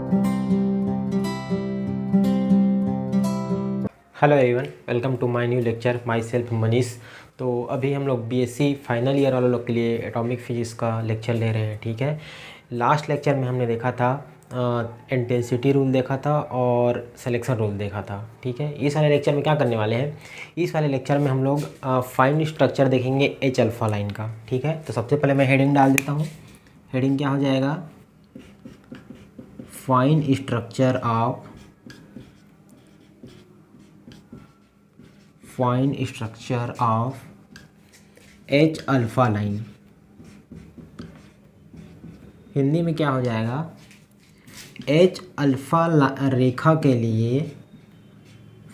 Hello everyone, welcome to my new lecture. Myself Manish. तो अभी हम लोग बीएससी फाइनल ईयर वाले लोग के लिए एटॉमिक फिजिक्स का लेक्चर ले रहे हैं। ठीक है, लास्ट लेक्चर में हमने देखा था इंटेंसिटी रूल देखा था और सिलेक्शन रूल देखा था। ठीक है, इस वाले लेक्चर में क्या करने वाले हैं, इस वाले लेक्चर में हम लोग फाइन स्ट्रक्चर देखेंगे एच अल्फ़ा लाइन का। ठीक है, तो सबसे पहले मैं हेडिंग डाल देता हूँ। हेडिंग क्या हो जाएगा, fine structure of fine structure of H alpha line. Hindi में क्या हो जाएगा, एच अल्फ़ा रेखा के लिए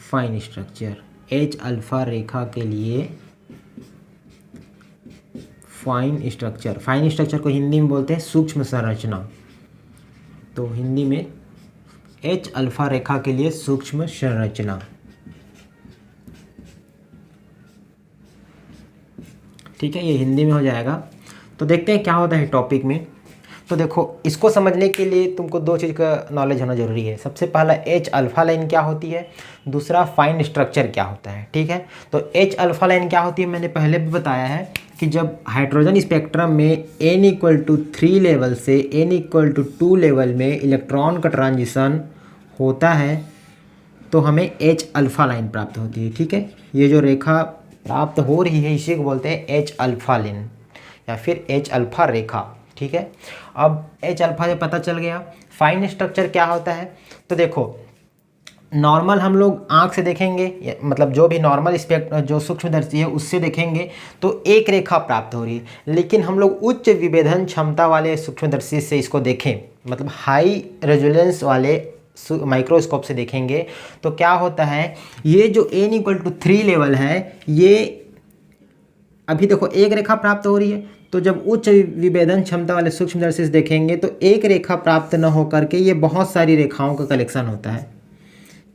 फाइन स्ट्रक्चर। एच अल्फ़ा रेखा के लिए फाइन स्ट्रक्चर। फाइन स्ट्रक्चर को हिंदी में बोलते हैं सूक्ष्म संरचना। तो हिंदी में एच अल्फ़ा रेखा के लिए सूक्ष्म संरचना। ठीक है, ये हिंदी में हो जाएगा। तो देखते हैं क्या होता है टॉपिक में। तो देखो, इसको समझने के लिए तुमको दो चीज़ का नॉलेज होना ज़रूरी है। सबसे पहला एच अल्फ़ा लाइन क्या होती है, दूसरा फाइन स्ट्रक्चर क्या होता है। ठीक है, तो एच अल्फ़ा लाइन क्या होती है, मैंने पहले भी बताया है कि जब हाइड्रोजन स्पेक्ट्रम में n=3 लेवल से n=2 लेवल में इलेक्ट्रॉन का ट्रांजिशन होता है तो हमें एच अल्फ़ा लाइन प्राप्त होती है। ठीक है, ये जो रेखा प्राप्त हो रही है इसी को बोलते हैं एच अल्फ़ा लाइन या फिर एच अल्फ़ा रेखा। ठीक है, अब एच अल्फ़ा से पता चल गया। फाइन स्ट्रक्चर क्या होता है, तो देखो नॉर्मल हम लोग आँख से देखेंगे, मतलब जो भी नॉर्मल जो सूक्ष्मदर्शी है उससे देखेंगे तो एक रेखा प्राप्त हो रही है। लेकिन हम लोग उच्च विभेदन क्षमता वाले सूक्ष्मदर्शी से इसको देखें, मतलब हाई रेजोलेंस वाले माइक्रोस्कोप से देखेंगे तो क्या होता है, ये जो n=3 लेवल है, ये अभी देखो एक रेखा प्राप्त हो रही है। तो जब उच्च विभेदन क्षमता वाले सूक्ष्मदर्शी से देखेंगे तो एक रेखा प्राप्त न हो करके ये बहुत सारी रेखाओं का कलेक्शन होता है।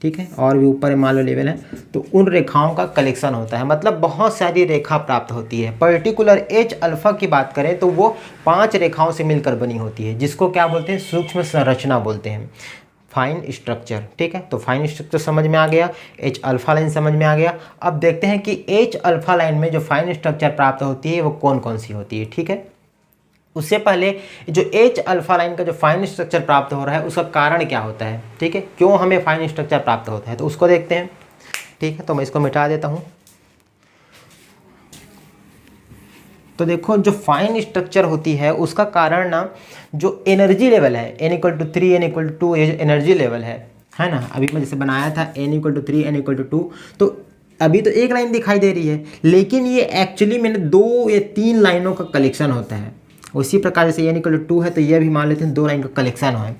ठीक है, और भी ऊपर मान लो लेवल है तो उन रेखाओं का कलेक्शन होता है, मतलब बहुत सारी रेखा प्राप्त होती है। पर्टिकुलर एच अल्फ़ा की बात करें तो वो 5 रेखाओं से मिलकर बनी होती है, जिसको क्या बोलते हैं, सूक्ष्म संरचना बोलते हैं, फाइन स्ट्रक्चर। ठीक है, तो फाइन स्ट्रक्चर समझ में आ गया, एच अल्फ़ा लाइन समझ में आ गया। अब देखते हैं कि एच अल्फ़ा लाइन में जो फाइन स्ट्रक्चर प्राप्त होती है वो कौन कौन सी होती है। ठीक है, उससे पहले जो एच अल्फ़ा लाइन का जो फाइन स्ट्रक्चर प्राप्त हो रहा है उसका कारण क्या होता है। ठीक है, क्यों हमें फाइन स्ट्रक्चर प्राप्त होता है, तो उसको देखते हैं। ठीक है, तो मैं इसको मिटा देता हूँ। तो देखो, जो फाइन स्ट्रक्चर होती है उसका कारण ना जो एनर्जी लेवल है n=3 n=2, ये जो एनर्जी लेवल है ना, अभी मैं जैसे बनाया था n=3 n=2, तो अभी तो एक लाइन दिखाई दे रही है, लेकिन ये एक्चुअली मैंने 2 या 3 लाइनों का कलेक्शन होता है। उसी प्रकार जैसे n=2 है तो ये भी मान लेते हैं 2 लाइन का कलेक्शन है।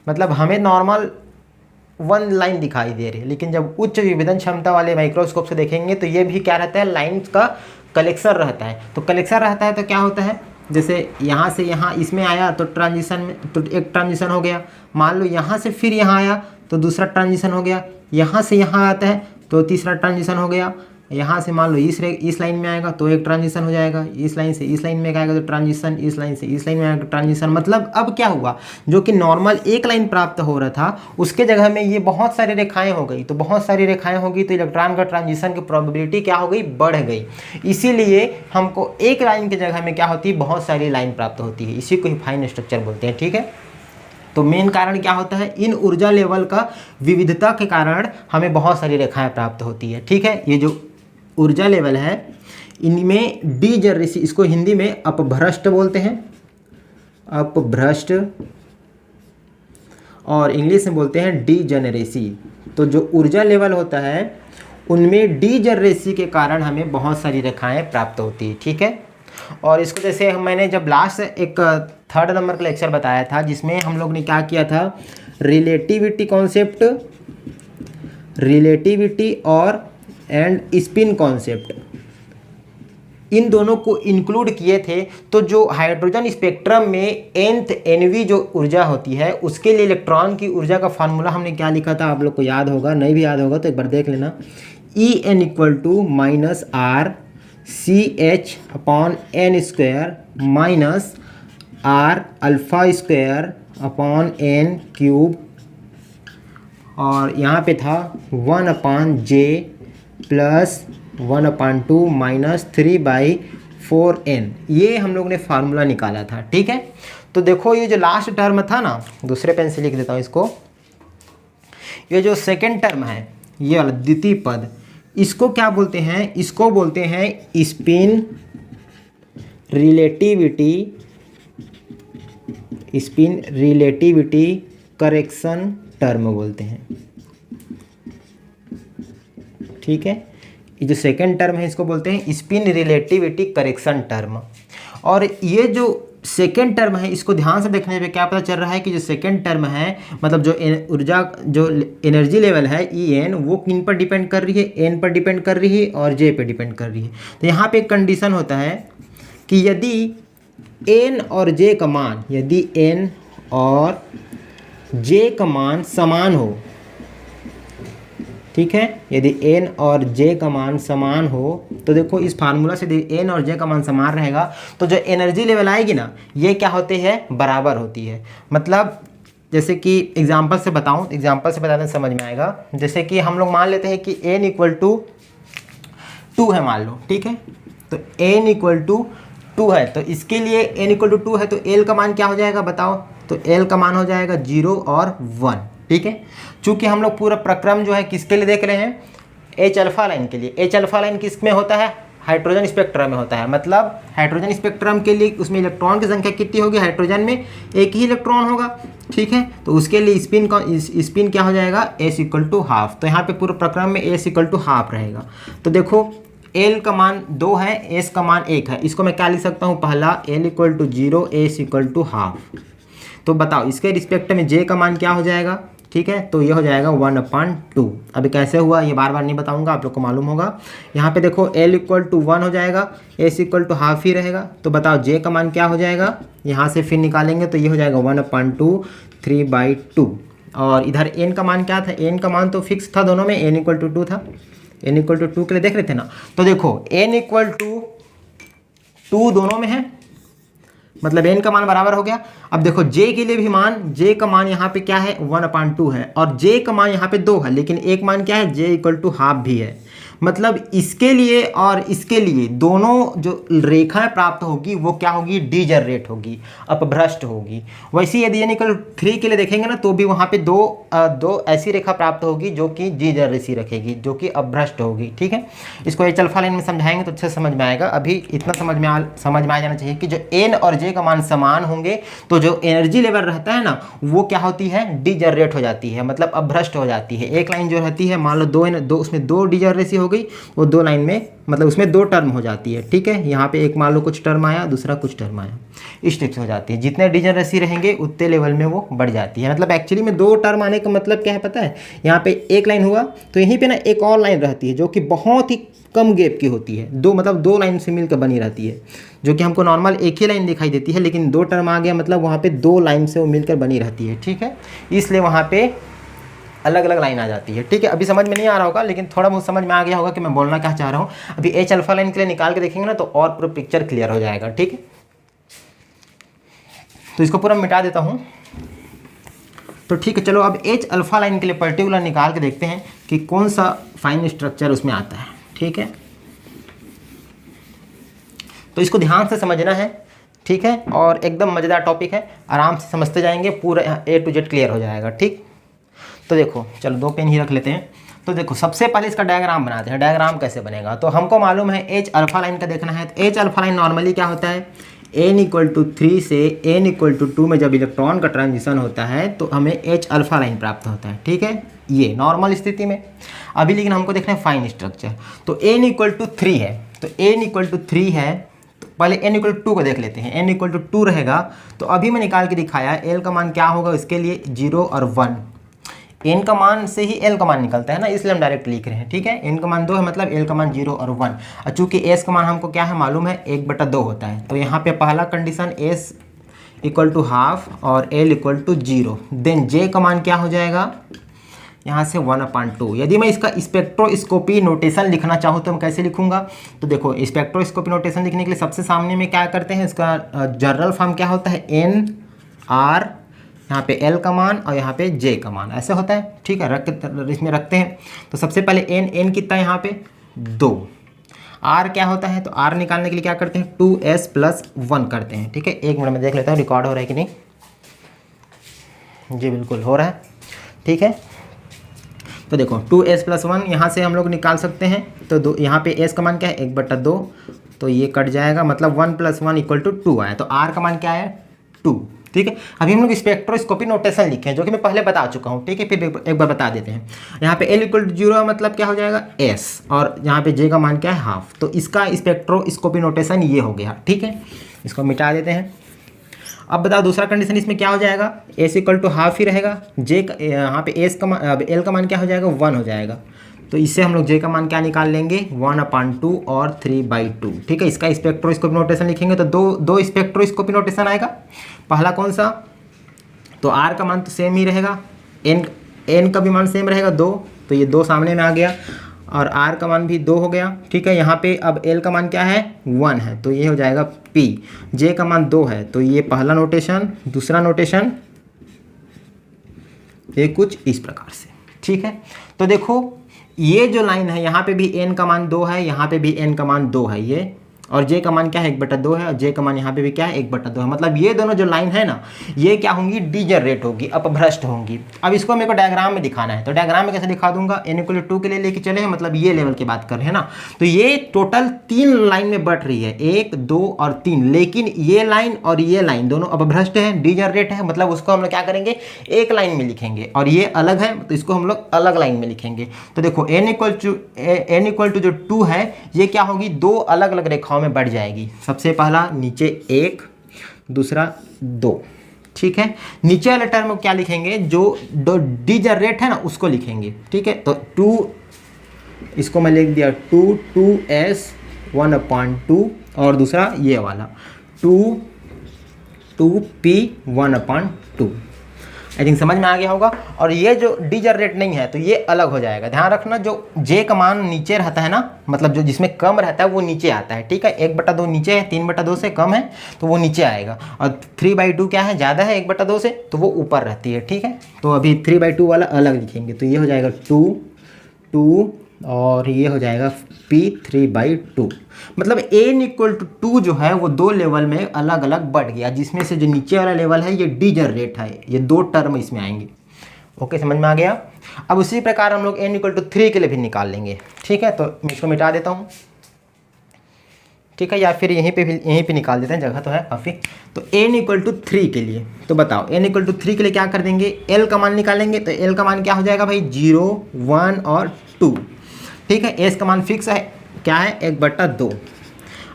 मतलब हमें नॉर्मल 1 लाइन दिखाई दे रही है, लेकिन जब उच्च विभेदन क्षमता वाले माइक्रोस्कोप से देखेंगे तो ये भी क्या रहता है, लाइन्स का कलेक्शन रहता है। तो कलेक्शन रहता है तो क्या होता है, जैसे यहाँ से यहाँ इसमें आया तो ट्रांजिशन में तो एक ट्रांजिशन हो गया, मान लो यहाँ से फिर यहाँ आया तो दूसरा ट्रांजिशन हो गया, यहाँ से यहाँ आता है तो तीसरा ट्रांजिशन हो गया, यहाँ से मान लो इस लाइन में आएगा तो एक ट्रांजिशन हो जाएगा, इस लाइन से इस लाइन में आएगा तो ट्रांजिशन, इस लाइन से इस लाइन में आएगा तो ट्रांजिशन। मतलब अब क्या हुआ, जो कि नॉर्मल एक लाइन प्राप्त हो रहा था उसके जगह में ये बहुत सारी रेखाएं हो गई। तो बहुत सारी रेखाएं होगी तो इलेक्ट्रॉन का ट्रांजिशन की प्रोबेबिलिटी क्या हो गई, बढ़ गई। इसीलिए हमको एक लाइन की जगह में क्या होती है, बहुत सारी लाइन प्राप्त होती है। इसी को ही फाइन स्ट्रक्चर बोलते हैं। ठीक है, तो मेन कारण क्या होता है, इन ऊर्जा लेवल का विविधता के कारण हमें बहुत सारी रेखाएं प्राप्त होती है। ठीक है, ये जो ऊर्जा लेवल है इनमें डीजनरेसी, इसको हिंदी में अपभ्रष्ट बोलते हैं, अपभ्रष्ट, और इंग्लिश में बोलते हैं डीजनरेसी। तो जो ऊर्जा लेवल होता है उनमें डीजनरेसी के कारण हमें बहुत सारी रेखाएं प्राप्त होती है। ठीक है, और इसको जैसे मैंने जब लास्ट एक 3rd नंबर का लेक्चर बताया था जिसमें हम लोग ने क्या किया था, रिलेटिविटी कॉन्सेप्ट, रिलेटिविटी और स्पिन कॉन्सेप्ट, इन दोनों को इंक्लूड किए थे। तो जो हाइड्रोजन स्पेक्ट्रम में nth nv जो ऊर्जा होती है उसके लिए इलेक्ट्रॉन की ऊर्जा का फार्मूला हमने क्या लिखा था, आप लोग को याद होगा, नहीं भी याद होगा तो एक बार देख लेना। En = -RCh/n² - R α² n³ और यहाँ पे था 1/j प्लस 1/2 माइनस 3/4n, ये हम लोग ने फार्मूला निकाला था। ठीक है, तो देखो ये जो लास्ट टर्म था ना, दूसरे पेन से लिख देता हूँ इसको, ये जो सेकेंड टर्म है ये वाला द्वितीय पद, इसको क्या बोलते हैं? इसको बोलते हैं स्पिन रिलेटिविटी करेक्शन टर्म बोलते हैं। ठीक है, ये जो सेकेंड टर्म है इसको बोलते हैं स्पिन रिलेटिविटी करेक्शन टर्म। और ये जो सेकेंड टर्म है इसको ध्यान से देखने पे क्या पता चल रहा है कि जो सेकेंड टर्म है मतलब जो ऊर्जा जो एनर्जी लेवल है En, वो किन पर डिपेंड कर रही है? n पर डिपेंड कर रही है और j पे डिपेंड कर रही है। तो यहाँ पे एक कंडीशन होता है कि यदि n और j का मान, यदि n और j का मान समान हो, ठीक है, यदि n और j का मान समान हो तो देखो इस फार्मूला से n और j का मान समान रहेगा तो जो एनर्जी लेवल आएगी ना ये क्या होती है? बराबर होती है। मतलब जैसे कि एग्जांपल से बताऊं, एग्जांपल से बताने समझ में आएगा। जैसे कि हम लोग मान लेते हैं कि n = 2 है मान लो, ठीक है, तो n = 2 है, तो इसके लिए n = 2 है तो l का मान क्या हो जाएगा बताओ? तो l का मान हो जाएगा 0 और 1। ठीक है, चूंकि हम लोग पूरा प्रक्रम जो है किसके लिए देख रहे हैं? H अल्फा लाइन के लिए। H अल्फा लाइन किस में होता है? हाइड्रोजन स्पेक्ट्रम में होता है। मतलब हाइड्रोजन स्पेक्ट्रम के लिए उसमें इलेक्ट्रॉन की संख्या कितनी होगी? हाइड्रोजन में एक ही इलेक्ट्रॉन होगा। ठीक है, तो उसके लिए स्पिन क्या हो जाएगा? s = half. तो यहाँ पे पूरे प्रक्रम में s = हाफ रहेगा। तो देखो l का मान 2 है, s का मान 1 है, इसको मैं क्या लिख सकता हूँ? पहला l = 0, s = हाफ। तो बताओ इसके रिस्पेक्ट में j का मान क्या हो जाएगा? ठीक है, तो ये हो जाएगा 1/2। अभी कैसे हुआ ये बार बार नहीं बताऊंगा, आप लोग को मालूम होगा। यहाँ पे देखो l = 1 हो जाएगा, s = हाफ ही रहेगा। तो बताओ j का मान क्या हो जाएगा? यहाँ से फिर निकालेंगे तो ये हो जाएगा 1/2 3/2। और इधर n का मान क्या था? n का मान तो फिक्स था दोनों में, n = 2 था। n = 2 के लिए देख रहे थे ना, तो देखो n = 2 दोनों में है, मतलब n का मान बराबर हो गया। अब देखो j के लिए भी मान, j का मान यहाँ पे क्या है? 1/2 है और j का मान यहाँ पे 2 है, लेकिन एक मान क्या है? j = हाफ भी है। मतलब इसके लिए और इसके लिए दोनों जो रेखाएं प्राप्त होगी वो क्या होगी? डीजनरेट होगी, अपभ्रष्ट होगी। वैसे यदि n = 3 के लिए देखेंगे ना तो भी वहाँ पे दो ऐसी रेखा प्राप्त होगी जो कि डीजनरेसी रखेगी, जो कि अपभ्रष्ट होगी। ठीक है, इसको H अल्फा लाइन में समझाएंगे तो अच्छे समझ में आएगा। अभी इतना समझ में आ जाना चाहिए कि जो n और j का मान समान होंगे तो जो एनर्जी लेवल रहता है ना वो क्या होती है? डीजनरेट हो जाती है, मतलब अपभ्रष्ट हो जाती है। एक लाइन जो रहती है मान लो दो उसमें 2 डीजनरेसी हो गई, वो 2 लाइन में मतलब उसमें 2 टर्म हो जाती है। ठीक है, यहाँ पे एक मान लो कुछ टर्म आया, दूसरा कुछ टर्म आया, इस टाइप से हो जाती है। जितने डीजनरेसी रहेंगे उतने लेवल में वो बढ़ जाती है। मतलब एक्चुअली में 2 टर्म आने का मतलब क्या है पता है? यहाँ पे एक लाइन हुआ तो यहीं पे ना एक और लाइन रहती है जो कि बहुत ही कम गैप की होती है, मतलब 2 लाइन से मिलकर बनी रहती है, जो कि हमको नॉर्मल एक ही लाइन दिखाई देती है, लेकिन 2 टर्म आ गया मतलब वहाँ पे 2 लाइन से वो मिलकर बनी रहती है। ठीक है, इसलिए वहाँ पे अलग अलग लाइन आ जाती है। ठीक है, अभी समझ में नहीं आ रहा होगा लेकिन थोड़ा बहुत समझ में आ गया होगा कि मैं बोलना क्या चाह रहा हूँ। अभी H अल्फा लाइन के लिए निकाल के देखेंगे ना तो और पूरा पिक्चर क्लियर हो जाएगा। ठीक है, तो इसको पूरा मिटा देता हूँ। तो ठीक है, चलो अब H अल्फा लाइन के लिए पर्टिकुलर निकाल के देखते हैं कि कौन सा फाइन स्ट्रक्चर उसमें आता है। ठीक है, तो इसको ध्यान से समझना है। ठीक है, और एकदम मज़ेदार टॉपिक है, आराम से समझते जाएंगे, पूरा A to Z क्लियर हो जाएगा। ठीक, तो देखो चलो 2 पेन ही रख लेते हैं। तो देखो सबसे पहले इसका डायग्राम बनाते हैं। डायग्राम कैसे बनेगा? तो हमको मालूम है H अल्फा लाइन का देखना है। तो H अल्फा लाइन नॉर्मली क्या होता है? n = 3 से n = 2 में जब इलेक्ट्रॉन का ट्रांजिशन होता है तो हमें H अल्फा लाइन प्राप्त होता है। ठीक है, ये नॉर्मल स्थिति में। अभी लेकिन हमको देखना है फाइन स्ट्रक्चर। तो n = 3 है, तो n = 3 है, तो पहले n = 2 को देख लेते हैं। n = 2 रहेगा तो अभी मैं निकाल के दिखाया l का मान क्या होगा इसके लिए? 0 और 1। n का मान से ही l का मान निकलता है ना, इसलिए हम डायरेक्ट लिख रहे हैं। ठीक है, n का मान 2 है मतलब l का मान 0 और 1। और चूंकि s का मान हमको क्या है मालूम है? 1/2 होता है। तो यहाँ पे पहला कंडीशन s = हाफ और l = 0। देन j का मान क्या हो जाएगा? यहाँ से 1/2। यदि मैं इसका स्पेक्ट्रोस्कोपी नोटेशन लिखना चाहूँ तो मैं कैसे लिखूंगा? तो देखो स्पेक्ट्रोस्कोपी नोटेशन लिखने के लिए सबसे सामने में क्या करते हैं, इसका जनरल फॉर्म क्या होता है? NR यहाँ पे एल का मान और यहाँ पे जे का मान, ऐसे होता है, ठीक है, इसमें रखते हैं। तो सबसे पहले एन कितना है यहाँ पे 2, आर क्या होता है, तो आर निकालने के लिए क्या करते हैं 2s+1 करते हैं, ठीक है। एक मिनट में देख लेता हूँ रिकॉर्ड हो रहा है कि नहीं, जी बिल्कुल हो रहा है, ठीक है। तो देखो 2s+1 यहाँ से हम लोग निकाल सकते हैं, तो यहाँ पे s का मान क्या है 1/2, तो ये कट जाएगा, मतलब 1 + 1 = 2 आया, तो r का मान क्या है 2, ठीक है। अभी हम लोग स्पेक्ट्रोस्कोपी नोटेशन लिखे हैं जो कि मैं पहले बता चुका हूँ, ठीक है, फिर एक बार बता देते हैं। यहाँ पे l = 0 मतलब क्या हो जाएगा s, और यहाँ पे j का मान क्या है हाफ, तो इसका स्पेक्ट्रोस्कोपी नोटेशन ये हो गया, ठीक है। इसको मिटा देते हैं। अब बताओ दूसरा कंडीशन इसमें क्या हो जाएगा, s = हाफ ही रहेगा, j यहाँ पे s का मान l का मान क्या हो जाएगा 1 हो जाएगा, तो इससे हम लोग j का मान क्या निकाल लेंगे 1/2 और 3/2, ठीक है। इसका स्पेक्ट्रोस्कोपी नोटेशन लिखेंगे तो दो स्पेक्ट्रोस्कोपी नोटेशन आएगा। पहला कौन सा, तो r का मान तो सेम ही रहेगा, n का भी मान सेम रहेगा 2, तो ये 2 सामने में आ गया, और r का मान भी 2 हो गया, ठीक है। यहाँ पे अब l का मान क्या है 1 है, तो ये हो जाएगा p, j का मान 2 है, तो ये पहला नोटेशन। दूसरा नोटेशन ये कुछ इस प्रकार से, ठीक है। तो देखो ये जो लाइन है यहाँ पे भी n का मान 2 है, यहाँ पे भी n का मान 2 है ये, और j का मान क्या है 1/2 है, और j का मान यहाँ पे भी क्या है 1/2 है, मतलब ये दोनों जो लाइन है ना ये क्या होंगी डिजनरेट होगी, अपभ्रष्ट होंगी। अब इसको मेरे को डायग्राम में दिखाना है, तो डायग्राम में कैसे दिखा दूंगा, n = 2 के लिए लेके चले हैं, मतलब ये लेवल की बात कर रहे हैं ना, तो ये टोटल 3 लाइन में बट रही है, 1 2 और 3, लेकिन ये लाइन और ये लाइन दोनों अपभ्रष्ट है, डिजनरेट है, मतलब उसको हम लोग क्या करेंगे एक लाइन में लिखेंगे, और ये अलग है तो इसको हम लोग अलग लाइन में लिखेंगे। तो देखो n = जो 2 है ये क्या होगी 2 अलग अलग रेखाओं में बढ़ जाएगी। सबसे पहला नीचे 1, दूसरा 2, ठीक है। नीचे वाले टर्म क्या लिखेंगे, जो डिजनरेट है ना उसको लिखेंगे, ठीक है। तो 2 इसको मैं लिख दिया 2s 1/2, और दूसरा ये वाला 2p 1/2। आई थिंक समझ में आ गया होगा। और ये जो डिजनरेट नहीं है तो ये अलग हो जाएगा, ध्यान रखना, जो j का मान नीचे रहता है ना, मतलब जो जिसमें कम रहता है वो नीचे आता है, ठीक है। 1/2 नीचे है, 3/2 से कम है तो वो नीचे आएगा, और 3/2 क्या है ज़्यादा है 1/2 से, तो वो ऊपर रहती है, ठीक है। तो अभी 3/2 वाला अलग लिखेंगे, तो ये हो जाएगा 2 और ये हो जाएगा p 3/2, मतलब n = 2 जो है वो 2 लेवल में अलग अलग बढ़ गया, जिसमें से जो नीचे वाला लेवल है ये डिजनरेट है, ये 2 टर्म इसमें आएंगे। ओके, समझ में आ गया। अब उसी प्रकार हम लोग n = 3 के लिए भी निकाल लेंगे, ठीक है। तो मैं इसको मिटा देता हूँ, ठीक है, या फिर यहीं पे निकाल देते हैं, जगह तो है काफ़ी। तो n = 3 के लिए, तो बताओ n = 3 के लिए क्या कर देंगे, l का मान निकालेंगे, तो l का मान क्या हो जाएगा भाई 0 1 और 2, ठीक है। s का मान फिक्स है, क्या है 1/2।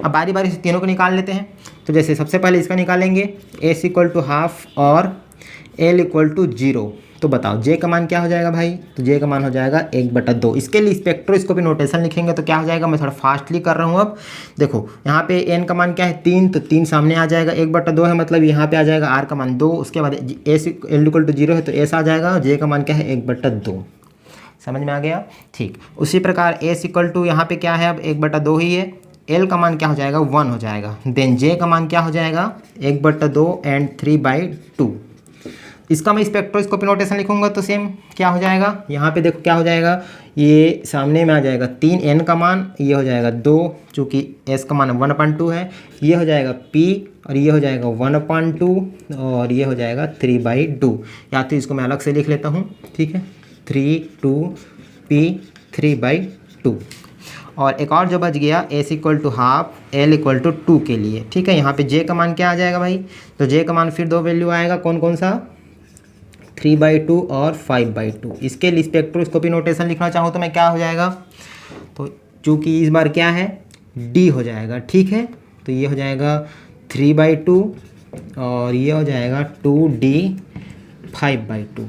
अब बारी बारी से तीनों को निकाल लेते हैं। तो जैसे सबसे पहले इसका निकालेंगे s = हाफ और l = 0, तो बताओ j का मान क्या हो जाएगा भाई, तो j का मान हो जाएगा 1/2। इसके लिए स्पेक्ट्रोस्कोपी नोटेशन लिखेंगे तो क्या हो जाएगा, मैं थोड़ा फास्टली कर रहा हूँ। अब देखो यहाँ पे n का मान क्या है 3, तो 3 सामने आ जाएगा, 1/2 है, मतलब यहाँ पे आ जाएगा r का मान 2, उसके बाद s l = 0 है तो s आ जाएगा, j का मान क्या है 1/2। समझ में आ गया, ठीक। उसी प्रकार s = यहाँ पे क्या है अब 1/2 ही है, l का मान क्या हो जाएगा 1 हो जाएगा, देन j का मान क्या हो जाएगा 1/2 एंड 3/2। इसका मैं स्पेक्ट्रोस्कोपी नोटेशन लिखूंगा तो सेम क्या हो जाएगा, यहाँ पे देखो क्या हो जाएगा, ये सामने में आ जाएगा 3 n का मान, ये हो जाएगा 2, चूँकि s का मान 1/2 है, ये हो जाएगा p, और ये हो जाएगा 1/2, और ये हो जाएगा 3/2, या तो इसको मैं अलग से लिख लेता हूँ, ठीक है, 3 3/2। और एक और जो बच गया s = हाफ l = 2 के लिए, ठीक है। यहाँ पे j का मान क्या आ जाएगा भाई, तो j का मान फिर 2 वैल्यू आएगा, कौन कौन सा 3/2 और 5/2। इसके लिए स्पेक्ट्रोस्कोपी नोटेशन लिखना चाहूँ तो मैं क्या हो जाएगा, तो चूँकि इस बार क्या है d हो जाएगा, ठीक है। तो ये हो जाएगा 3/2 और ये हो जाएगा 2d 5/2।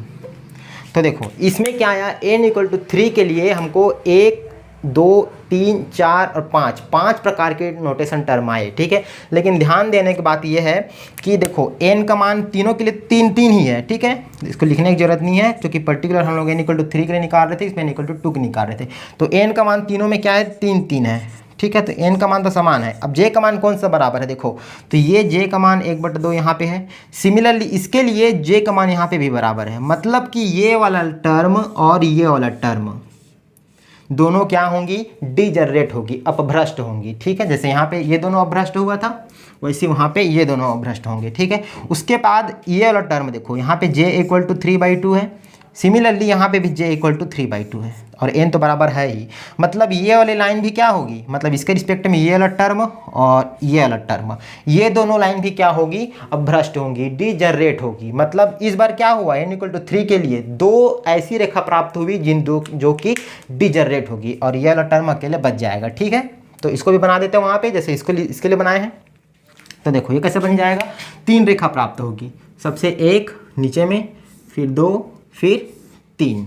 तो देखो इसमें क्या आया, n = 3 के लिए हमको 1 2 3 4 और 5 प्रकार के नोटेशन टर्म आए, ठीक है। लेकिन ध्यान देने की बात यह है कि देखो n का मान तीनों के लिए 3 ही है, ठीक है, इसको लिखने की जरूरत नहीं है, क्योंकि पर्टिकुलर हम लोग n = 3 के लिए निकाल रहे थे, इसमें n = 2 के निकाल रहे थे। तो n का मान तीनों में क्या है 3 है, ठीक है, तो n का मान तो समान है। अब j का मान कौन सा बराबर है, देखो तो ये j का मान 1/2 यहाँ पे है। सिमिलरली इसके लिए j का मान यहाँ पे भी बराबर है, मतलब कि ये वाला टर्म और ये वाला टर्म दोनों क्या होंगी, डिजनरेट होगी, अपभ्रष्ट होंगी। ठीक है, जैसे यहाँ पे ये दोनों अपभ्रष्ट हुआ था वैसे वहाँ पे ये दोनों अपभ्रष्ट होंगे। ठीक है, उसके बाद ये वाला टर्म देखो, यहाँ पे j = 3/2 है। सिमिलरली यहाँ पे भी j = 3/2 है और n तो बराबर है ही, मतलब ये वाली लाइन भी क्या होगी, मतलब इसके रिस्पेक्ट में ये वाला टर्म और ये वाला टर्म, ये दोनों लाइन भी क्या होगी, अपभ्रष्ट होंगी, डिजनरेट होगी। मतलब इस बार क्या हुआ, n = 3 के लिए दो ऐसी रेखा प्राप्त हुई जो कि डिजनरेट होगी और ये वाला टर्म अकेले बच जाएगा। ठीक है, तो इसको भी बना देते हैं वहाँ पे जैसे इसके लिए बनाए हैं। तो देखो ये कैसे बन जाएगा, 3 रेखा प्राप्त होगी, सबसे एक नीचे में, फिर 2, फिर 3।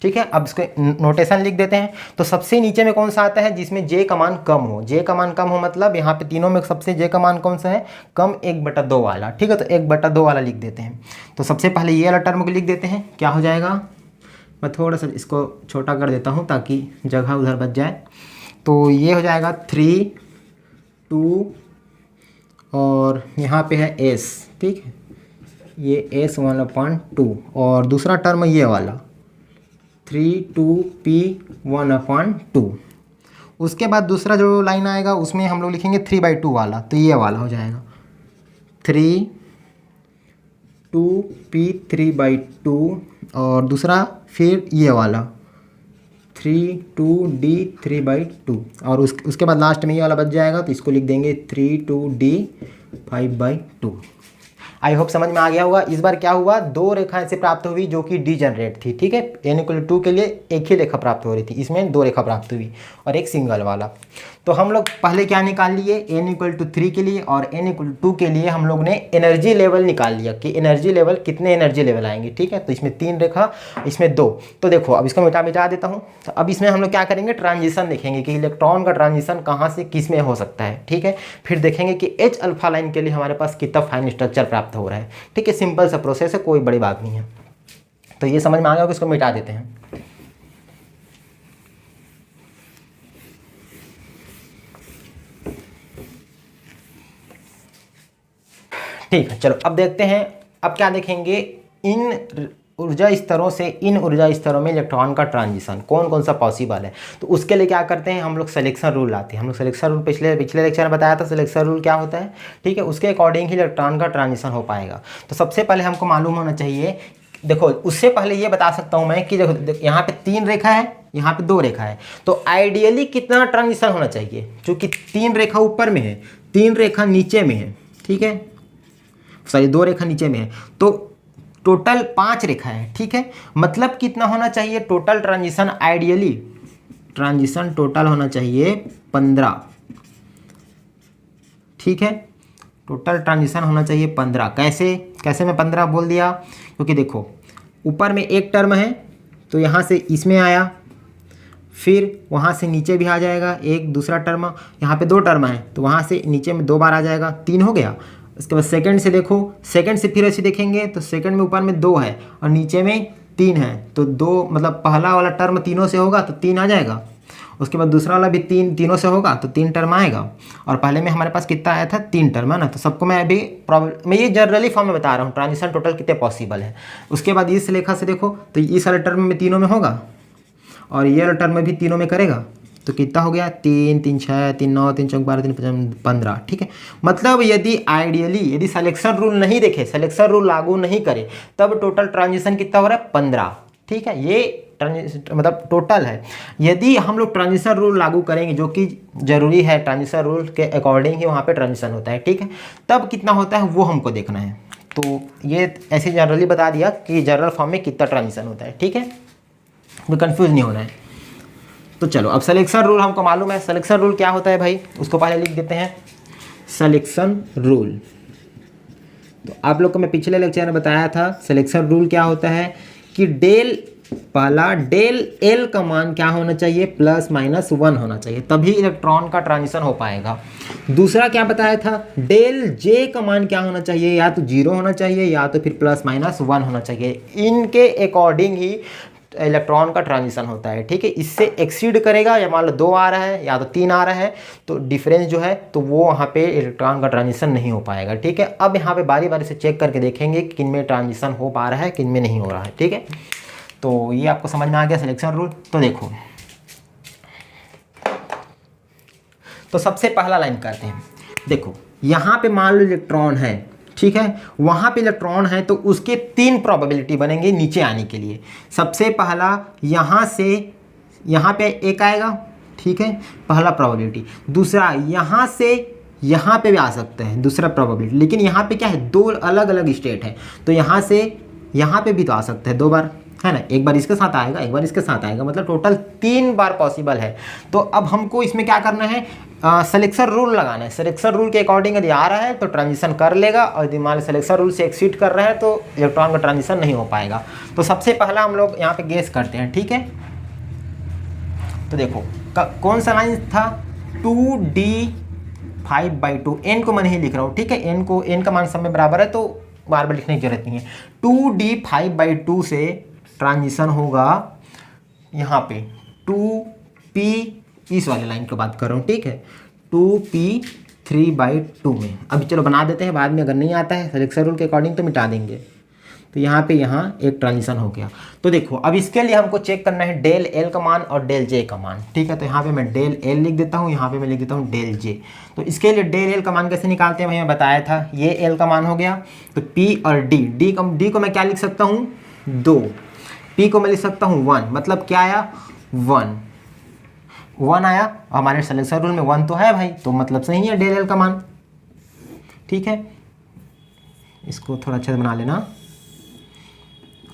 ठीक है, अब इसको नोटेशन लिख देते हैं। तो सबसे नीचे में कौन सा आता है, जिसमें j का मान कम हो। j का मान कम हो मतलब यहाँ पे तीनों में सबसे j का मान कौन सा है, कम, 1/2 वाला। ठीक है, तो 1/2 वाला लिख देते हैं। तो सबसे पहले ये वाला टर्म को लिख देते हैं, क्या हो जाएगा, मैं थोड़ा सा इसको छोटा कर देता हूँ ताकि जगह उधर बच जाए। तो ये हो जाएगा 3, 2 और यहाँ पे है s। ठीक है, ये s 1/2 और दूसरा टर्म ये वाला 3/2p 1/2। उसके बाद दूसरा जो लाइन आएगा उसमें हम लोग लिखेंगे 3/2 वाला, तो ये वाला हो जाएगा 3/2p 3/2 और दूसरा फिर ये वाला 3/2d 3/2 और उसके बाद लास्ट में ये वाला बच जाएगा, तो इसको लिख देंगे 3/2d 5/2। आई होप समझ में आ गया होगा। इस बार क्या हुआ, दो रेखा ऐसे प्राप्त हुई जो कि डिजनरेट थी। ठीक है, n = 2 के लिए एक ही रेखा प्राप्त हो रही थी, इसमें 2 रेखा प्राप्त हुई और एक सिंगल वाला। तो हम लोग पहले क्या निकाल लिए, n = 3 के लिए और n = 2 के लिए हम लोग ने एनर्जी लेवल निकाल लिया कि एनर्जी लेवल कितने एनर्जी लेवल आएंगे। ठीक है, तो इसमें 3 रेखा, इसमें 2। तो देखो अब इसको मिटा देता हूँ। तो अब इसमें हम लोग क्या करेंगे, ट्रांजिशन देखेंगे कि इलेक्ट्रॉन का ट्रांजिशन कहाँ से किस में हो सकता है। ठीक है, फिर देखेंगे कि H अल्फा लाइन के लिए हमारे पास कितना फाइन स्ट्रक्चर प्राप्त हो रहा है। ठीक है, सिंपल सा प्रोसेस है, कोई बड़ी बात नहीं है। तो ये समझ में आ गया कि इसको मिटा देते हैं। ठीक है, चलो अब देखते हैं। अब क्या देखेंगे, इन ऊर्जा स्तरों से इन ऊर्जा स्तरों में इलेक्ट्रॉन का ट्रांजिशन कौन कौन सा पॉसिबल है। तो उसके लिए क्या करते हैं, हम लोग सिलेक्शन रूल लाते हैं। हम लोग सिलेक्शन रूल पिछले लेक्चर में बताया था सिलेक्शन रूल क्या होता है। ठीक है, उसके अकॉर्डिंग ही इलेक्ट्रॉन का ट्रांजिशन हो पाएगा। तो सबसे पहले हमको मालूम होना चाहिए, देखो उससे पहले ये बता सकता हूँ मैं कि देखो यहाँ पे 3 रेखा है, यहाँ पे 2 रेखा है, तो आइडियली कितना ट्रांजिशन होना चाहिए, क्योंकि 3 रेखा ऊपर में है, 3 रेखा नीचे में है। ठीक है, सॉरी 2 रेखा नीचे में है, तो टोटल 5 रेखा है। ठीक है, मतलब कितना होना चाहिए total transition, ideally transition total होना चाहिए 15। ठीक है, टोटल ट्रांजिशन होना चाहिए 15। कैसे मैं 15 बोल दिया, क्योंकि देखो ऊपर में एक टर्म है तो यहाँ से इसमें आया, फिर वहाँ से नीचे भी आ जाएगा एक दूसरा टर्म, यहाँ पे 2 टर्म है तो वहाँ से नीचे में 2 बार आ जाएगा, 3 हो गया। उसके बाद सेकंड से देखो, सेकंड से फिर ऐसे देखेंगे तो सेकंड में ऊपर में 2 है और नीचे में 3 है, तो 2 मतलब पहला वाला टर्म तीनों से होगा तो 3 आ जाएगा। उसके बाद दूसरा वाला भी तीनों से होगा तो 3 टर्म आएगा। और पहले में हमारे पास कितना आया था, 3 टर्म है ना। तो सबको मैं अभी मैं ये जनरली फॉर्म में बता रहा हूँ ट्रांजिशन टोटल कितने पॉसिबल है। उसके बाद इस रेखा से देखो तो इस वाले टर्म में तीनों में होगा और ये वाला टर्म में भी तीनों में करेगा, तो कितना हो गया, 3 3 6 3 9 3 4 12 3 5 15। ठीक है, मतलब यदि सिलेक्शन रूल नहीं देखे, सिलेक्शन रूल लागू नहीं करे, तब टोटल ट्रांजिशन कितना हो रहा है, 15। ठीक है, ये मतलब टोटल है। यदि हम लोग ट्रांजिशन रूल लागू करेंगे, जो कि जरूरी है, ट्रांजिशन रूल के अकॉर्डिंग ही वहाँ पे ट्रांजिशन होता है। ठीक है, तब कितना होता है वो हमको देखना है। तो ये ऐसे जनरली बता दिया कि जनरल फॉर्म में कितना ट्रांजिशन होता है। ठीक है, तो कंफ्यूज नहीं होना है। तो चलो अब सिलेक्शन रूल हमको मालूम है। सिलेक्शन रूल क्या होता है भाई, उसको पहले लिख देते हैं, सिलेक्शन रूल। तो आप लोग को मैं पिछले लेक्चर में बताया था सिलेक्शन रूल क्या होता है कि पहला डेल एल का मान क्या होना चाहिए, ±1 होना चाहिए, तभी इलेक्ट्रॉन का ट्रांजिशन हो पाएगा। दूसरा क्या बताया था, डेल जे का मान क्या होना चाहिए, या तो 0 होना चाहिए या तो फिर ±1 होना चाहिए। इनके अकॉर्डिंग ही इलेक्ट्रॉन का ट्रांजिशन होता है, ठीक है। इससे एक्सीड करेगा या मान लो 2 आ रहा है या तो 3 आ रहा है तो डिफरेंस जो है तो वो वहाँ पे इलेक्ट्रॉन का ट्रांजिशन नहीं हो पाएगा, ठीक है। अब यहाँ पे बारी बारी से चेक करके देखेंगे किन में ट्रांजिशन हो पा रहा है किन में नहीं हो रहा है, ठीक है। तो ये आपको समझ में आ गया सिलेक्शन रूल। तो देखो, तो सबसे पहला लाइन करते हैं। देखो यहाँ पे मान लो इलेक्ट्रॉन है, ठीक है, वहाँ पे इलेक्ट्रॉन है तो उसके 3 प्रोबेबिलिटी बनेंगे नीचे आने के लिए। सबसे पहला यहाँ से यहाँ पे एक आएगा, ठीक है, पहला प्रोबेबिलिटी। दूसरा यहाँ से यहाँ पे भी आ सकते हैं, दूसरा प्रोबेबिलिटी। लेकिन यहाँ पे क्या है, 2 अलग अलग स्टेट है तो यहाँ से यहाँ पे भी तो आ सकते हैं 2 बार, है ना। एक बार इसके साथ आएगा, एक बार इसके साथ आएगा, मतलब टोटल 3 बार पॉसिबल है। तो अब हमको इसमें क्या करना है, सिलेक्शन रूल लगाना है। सिलेक्शन रूल के अकॉर्डिंग यदि आ रहा है तो ट्रांजिशन कर लेगा, और यदि मान सिलेक्शन रूल से एक्सीड कर रहे हैं तो इलेक्ट्रॉन का ट्रांजिशन नहीं हो पाएगा। तो सबसे पहला हम लोग यहाँ पे गेस करते हैं, ठीक है। तो देखो कौन सा लाइन था, 2d5/2। n को मैं नहीं लिख रहा हूँ, ठीक है, n का मान सब में बराबर है तो बार बार लिखने की जरूरत नहीं है। 2d5/2 से ट्रांजिशन होगा यहाँ पे 2p, इस वाले लाइन की बात कर रहा हूँ, ठीक है, 2p3/2 में। अभी चलो बना देते हैं, बाद में अगर नहीं आता है सिलेक्शन रूल के अकॉर्डिंग तो मिटा देंगे। तो यहाँ पे यहाँ एक ट्रांजिशन हो गया। तो देखो अब इसके लिए हमको चेक करना है डेल एल का मान और डेल जे का मान, ठीक है। तो यहाँ पे मैं डेल एल लिख देता हूँ, यहाँ पे मैं लिख देता हूँ डेल जे। तो इसके लिए डेल एल का मान कैसे निकालते हैं, मैं बताया था। ये एल का मान हो गया, तो पी और डी को मैं क्या लिख सकता हूँ, 2। पी को मैं लिख सकता हूँ 1, मतलब क्या आया, 1 आया। हमारे सिलेक्शन रूल में 1 तो है भाई, तो मतलब सही है डेल एल का मान, ठीक है। इसको थोड़ा अच्छा से बना लेना,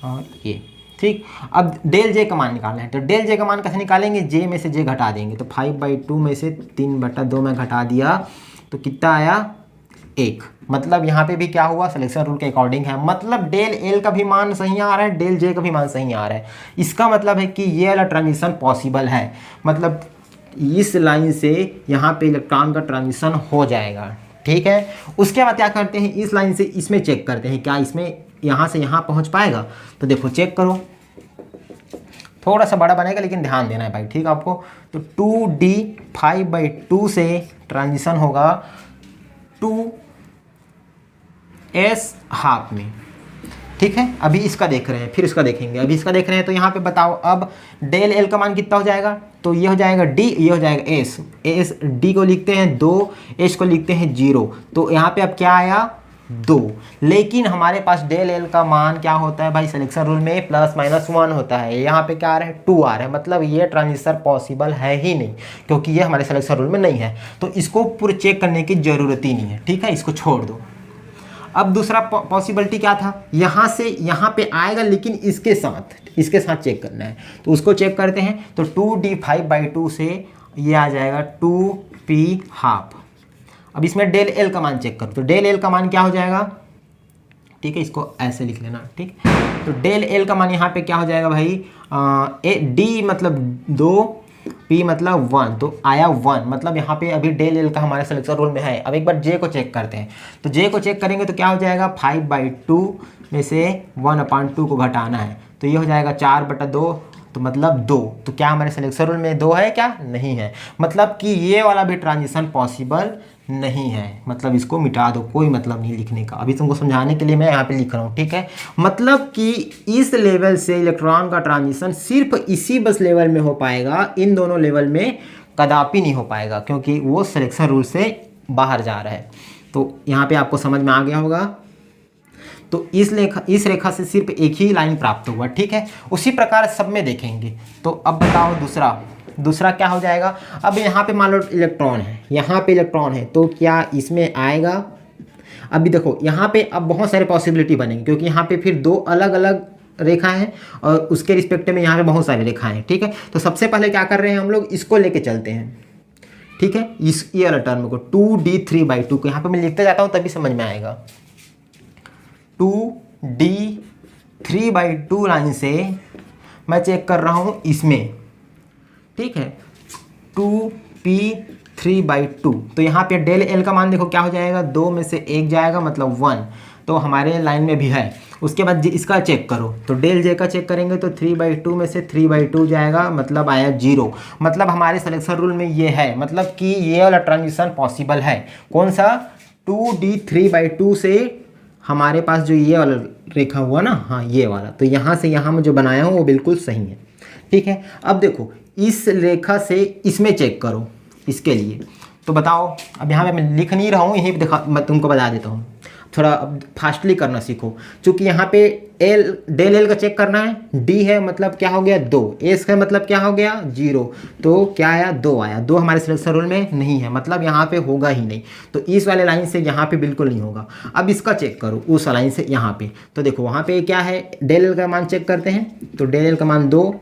और ये ठीक। अब डेल जे का मान निकालना है, तो डेल जे का मान कैसे निकालेंगे, जे में से जे घटा देंगे। तो 5/2 में से 3/2 में घटा दिया तो कितना आया, 1। मतलब यहाँ पे भी क्या हुआ, सिलेक्शन रूल के अकॉर्डिंग है। मतलब डेल एल का भी मान सही आ रहा है, डेल जे का भी मान सही आ रहा है। इसका मतलब है कि ये वाला ट्रांजिशन पॉसिबल है, मतलब इस लाइन से यहाँ पे इलेक्ट्रॉन का ट्रांजिशन हो जाएगा, ठीक है। उसके बाद क्या करते हैं, इस लाइन से इसमें चेक करते हैं क्या इसमें यहाँ से यहाँ पहुँच पाएगा। तो देखो चेक करो, थोड़ा सा बड़ा बनेगा लेकिन ध्यान देना है भाई, ठीक है आपको। तो 2d5/2 से ट्रांजिशन होगा 2s½ में, ठीक है। अभी इसका देख रहे हैं, फिर इसका देखेंगे। अभी इसका देख रहे हैं तो यहाँ पे बताओ अब डेल एल का मान कितना हो जाएगा, तो ये हो जाएगा d, ये हो जाएगा s। d को लिखते हैं 2, s को लिखते हैं 0। तो यहाँ पे अब क्या आया, 2। लेकिन हमारे पास डेल एल का मान क्या होता है भाई, सिलेक्शन रूल में +-1 होता है। यहाँ पे क्या आ रहा है, 2 आ रहा है, मतलब ये ट्रांजिशन पॉसिबल है ही नहीं, क्योंकि ये हमारे सिलेक्शन रूल में नहीं है। तो इसको पूरे चेक करने की ज़रूरत ही नहीं है, ठीक है, इसको छोड़ दो। अब दूसरा पॉसिबिलिटी क्या था, यहाँ से यहाँ पे आएगा लेकिन इसके साथ चेक करना है। तो उसको चेक करते हैं। तो 2d5/2 से ये आ जाएगा 2p½ अब इसमें डेल एल का मान चेक करो, तो डेल एल का मान क्या हो जाएगा, ठीक है, इसको ऐसे लिख लेना, ठीक। तो डेल एल का मान यहाँ पे क्या हो जाएगा भाई, डी मतलब 2, पी मतलब 1, तो आया 1। मतलब यहाँ पे अभी डेल एल का हमारे सिलेक्शन रूल में है। अब एक बार जे को चेक करते हैं। तो जे को चेक करेंगे तो क्या हो जाएगा, 5/2 में से 1/2 को घटाना है, तो ये हो जाएगा 4/2, तो मतलब 2। तो क्या हमारे सिलेक्शन रूल में 2 है क्या, नहीं है। मतलब कि ये वाला भी ट्रांजिशन पॉसिबल नहीं है, मतलब इसको मिटा दो, कोई मतलब नहीं लिखने का। अभी तुमको समझाने के लिए मैं यहाँ पे लिख रहा हूँ, ठीक है। मतलब कि इस लेवल से इलेक्ट्रॉन का ट्रांजिशन सिर्फ इसी बस लेवल में हो पाएगा, इन दोनों लेवल में कदापि नहीं हो पाएगा, क्योंकि वो सिलेक्शन रूल से बाहर जा रहा है। तो यहाँ पे आपको समझ में आ गया होगा। तो इस रेखा से सिर्फ एक ही लाइन प्राप्त हुआ, ठीक है। उसी प्रकार सब में देखेंगे। तो अब बताओ दूसरा क्या हो जाएगा। अब यहाँ पे मान लो इलेक्ट्रॉन है, यहाँ पे इलेक्ट्रॉन है, तो क्या इसमें आएगा। अभी देखो यहाँ पे अब बहुत सारे पॉसिबिलिटी बनेंगे, क्योंकि यहाँ पे फिर 2 अलग अलग रेखा है और उसके रिस्पेक्ट में यहाँ पे बहुत सारी रेखाएं हैं, ठीक है। तो सबसे पहले क्या कर रहे हैं हम लोग, इसको लेके चलते हैं, ठीक है। ये वाला टर्म को 2d3/2 को यहाँ पे मैं लिखते जाता हूँ तभी समझ में आएगा। 2d3/2 लाइन से मैं चेक कर रहा हूँ इसमें, ठीक है, 2p3/2। तो यहाँ पे डेल एल का मान देखो क्या हो जाएगा, 2 में से 1 जाएगा मतलब 1। तो हमारे लाइन में भी है। उसके बाद इसका चेक करो, तो डेल जे का चेक करेंगे तो 3/2 में से 3/2 जाएगा, मतलब आया 0। मतलब हमारे सिलेक्शन रूल में ये है, मतलब कि ये वाला ट्रांजिशन पॉसिबल है। कौन सा? 2D 3/2 से हमारे पास जो ये वाला रेखा हुआ ना, हाँ ये वाला, तो यहाँ से यहाँ में जो बनाया हूँ वो बिल्कुल सही है। ठीक है, अब देखो इस रेखा से इसमें चेक करो इसके लिए, तो बताओ। अब यहाँ पे मैं लिख नहीं रहा हूँ, यहीं पे मैं तुमको बता देता हूँ, थोड़ा अब फास्टली करना सीखो। क्योंकि यहाँ पे डेल एल का चेक करना है, डी है मतलब क्या हो गया 2, एस का मतलब क्या हो गया 0, तो क्या आया 2 आया। 2 हमारे सिलेक्शन रूल में नहीं है, मतलब यहाँ पे होगा ही नहीं। तो इस वाले लाइन से यहाँ पे बिल्कुल नहीं होगा। अब इसका चेक करो उस लाइन से यहाँ पे, तो देखो वहाँ पे क्या है, डेल एल का मान चेक करते हैं, तो डेल एल का मान 2